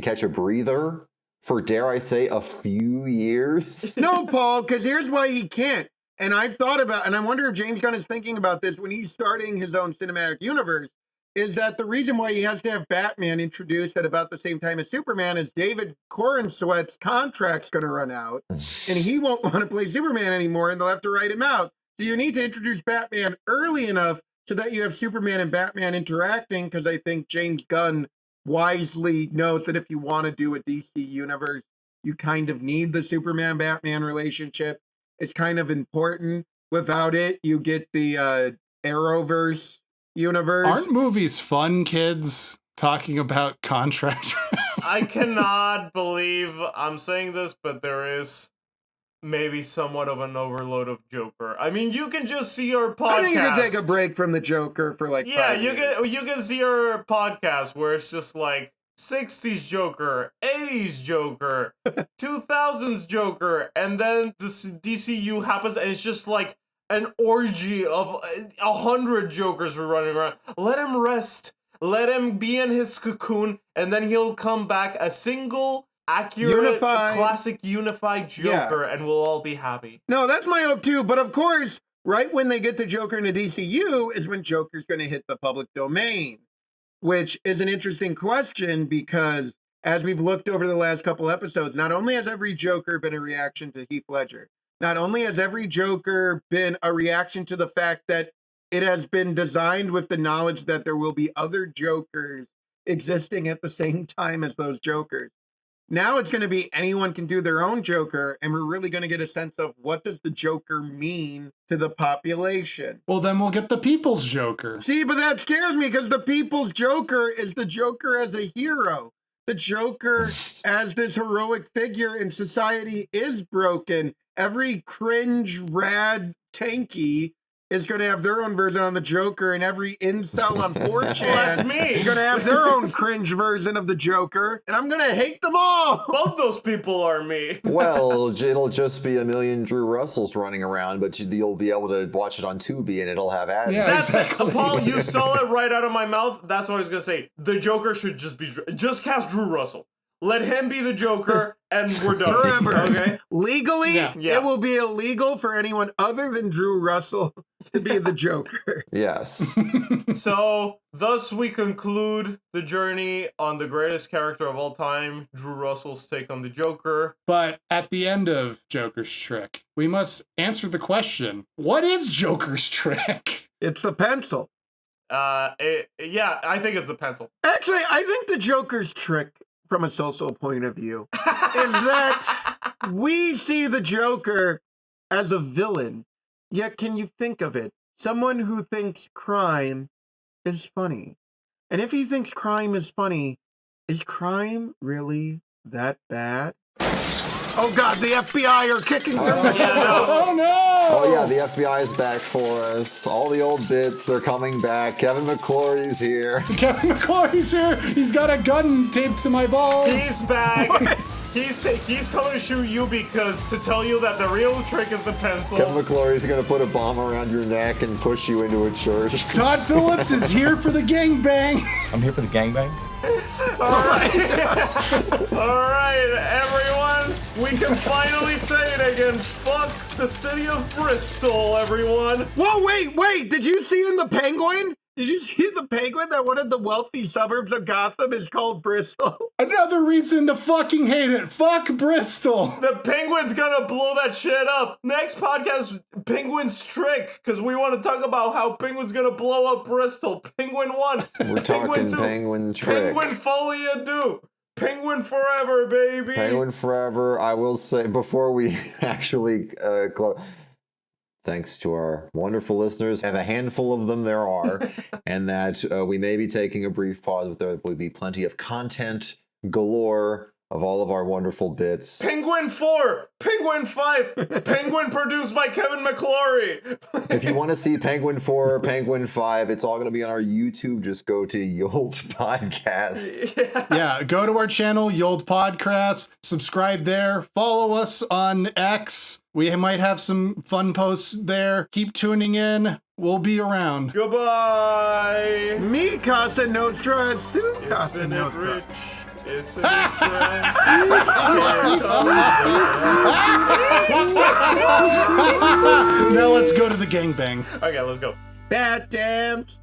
catch a breather for, dare I say, a few years.
No, Paul, because here's why he can't. And I've thought about, and I wonder if James Gunn is thinking about this when he's starting his own cinematic universe, is that the reason why he has to have Batman introduced at about the same time as Superman is David Corenswet's contract's going to run out, and he won't want to play Superman anymore, and they'll have to write him out. So you need to introduce Batman early enough so that you have Superman and Batman interacting, because I think James Gunn wisely knows that if you want to do a DC universe, you kind of need the Superman-Batman relationship. It's kind of important. Without it, you get the Arrowverse universe.
Aren't movies fun, kids? Talking about contract.
I cannot believe I'm saying this, but there is maybe somewhat of an overload of Joker. I mean, you can just see our podcast.
I think you can take a break from the Joker for like 5 minutes.
you can see our podcast where it's just like 60s Joker, 80s Joker, 2000s Joker, and then the DCU happens and it's just like an orgy of 100 Jokers running around. Let him rest. Let him be in his cocoon, and then he'll come back a single, accurate, classic, unified Joker, and we'll all be happy.
No, that's my hope too. But of course, right when they get the Joker in the DCU is when Joker's going to hit the public domain, which is an interesting question because as we've looked over the last couple episodes, not only has every Joker been a reaction to Heath Ledger, not only has every Joker been a reaction to the fact that it has been designed with the knowledge that there will be other Jokers existing at the same time as those Jokers. Now it's going to be anyone can do their own Joker, and we're really going to get a sense of what does the Joker mean to the population.
Well, then we'll get the People's Joker.
See, but that scares me because the People's Joker is the Joker as a hero. The Joker as this heroic figure in society is broken. Every cringe, rad, tanky is going to have their own version on the Joker, and every incel on 4chan
That's me.
is going to have their own cringe version of the Joker, and I'm going to hate them all.
Both those people are me.
Well, it'll just be a million Drew Russells running around, but you'll be able to watch it on Tubi, and it'll have ads.
Yeah.
That's
Exactly.
Paul, you saw it right out of my mouth. That's what I was gonna say. The Joker should just cast Drew Russell. Let him be the Joker, and we're done.
Forever.
Okay?
Legally,
Yeah.
it will be illegal for anyone other than Drew Russell to be the Joker.
Yes.
So, thus we conclude the journey on the greatest character of all time, Drew Russell's take on the Joker.
But at the end of Joker's trick, we must answer the question, what is Joker's trick?
It's the pencil.
I think it's the pencil.
Actually, I think the Joker's trick, from a social point of view, is that we see the Joker as a villain. Yet, can you think of it? Someone who thinks crime is funny. And if he thinks crime is funny, is crime really that bad? Oh God, the FBI are kicking through.
Oh no!
Oh yeah, the FBI is back for us. All the old bits, they're coming back. Kevin McClory's here.
Kevin McClory's here. He's got a gun taped to my balls.
He's back. He's coming to shoot you because to tell you that the real trick is the pencil.
Kevin McClory's gonna put a bomb around your neck and push you into a church.
Todd Phillips is here for the gangbang.
I'm here for the gangbang.
All right, everyone, we can finally say it again. Fuck the city of Bristol, everyone.
Whoa, wait! Did you see in the Penguin? Did you see in the Penguin that one of the wealthy suburbs of Gotham is called Bristol?
Another reason to fucking hate it. Fuck Bristol.
The Penguin's gonna blow that shit up. Next podcast, Penguin's trick, because we want to talk about how Penguin's gonna blow up Bristol. Penguin 1.
We're talking Penguin trick.
Penguin folie à deux. Penguin forever, baby.
Penguin forever. I will say before we actually close. Thanks to our wonderful listeners, have a handful of them there are, and that we may be taking a brief pause, but there will be plenty of content galore of all of our wonderful bits.
Penguin 4, Penguin 5, Penguin produced by Kevin McClory.
If you want to see Penguin 4 or Penguin 5, it's all going to be on our YouTube. Just go to Yolt Podcast.
Yeah, go to our channel, Yold Podcast. Subscribe there. Follow us on X. We might have some fun posts there. Keep tuning in. We'll be around.
Goodbye.
Me Casa Nostra, su Casa
Isn't it
Nostra.
rich? Isn't it grand?
Now let's go to the gangbang.
Okay, let's go.
Bat dance.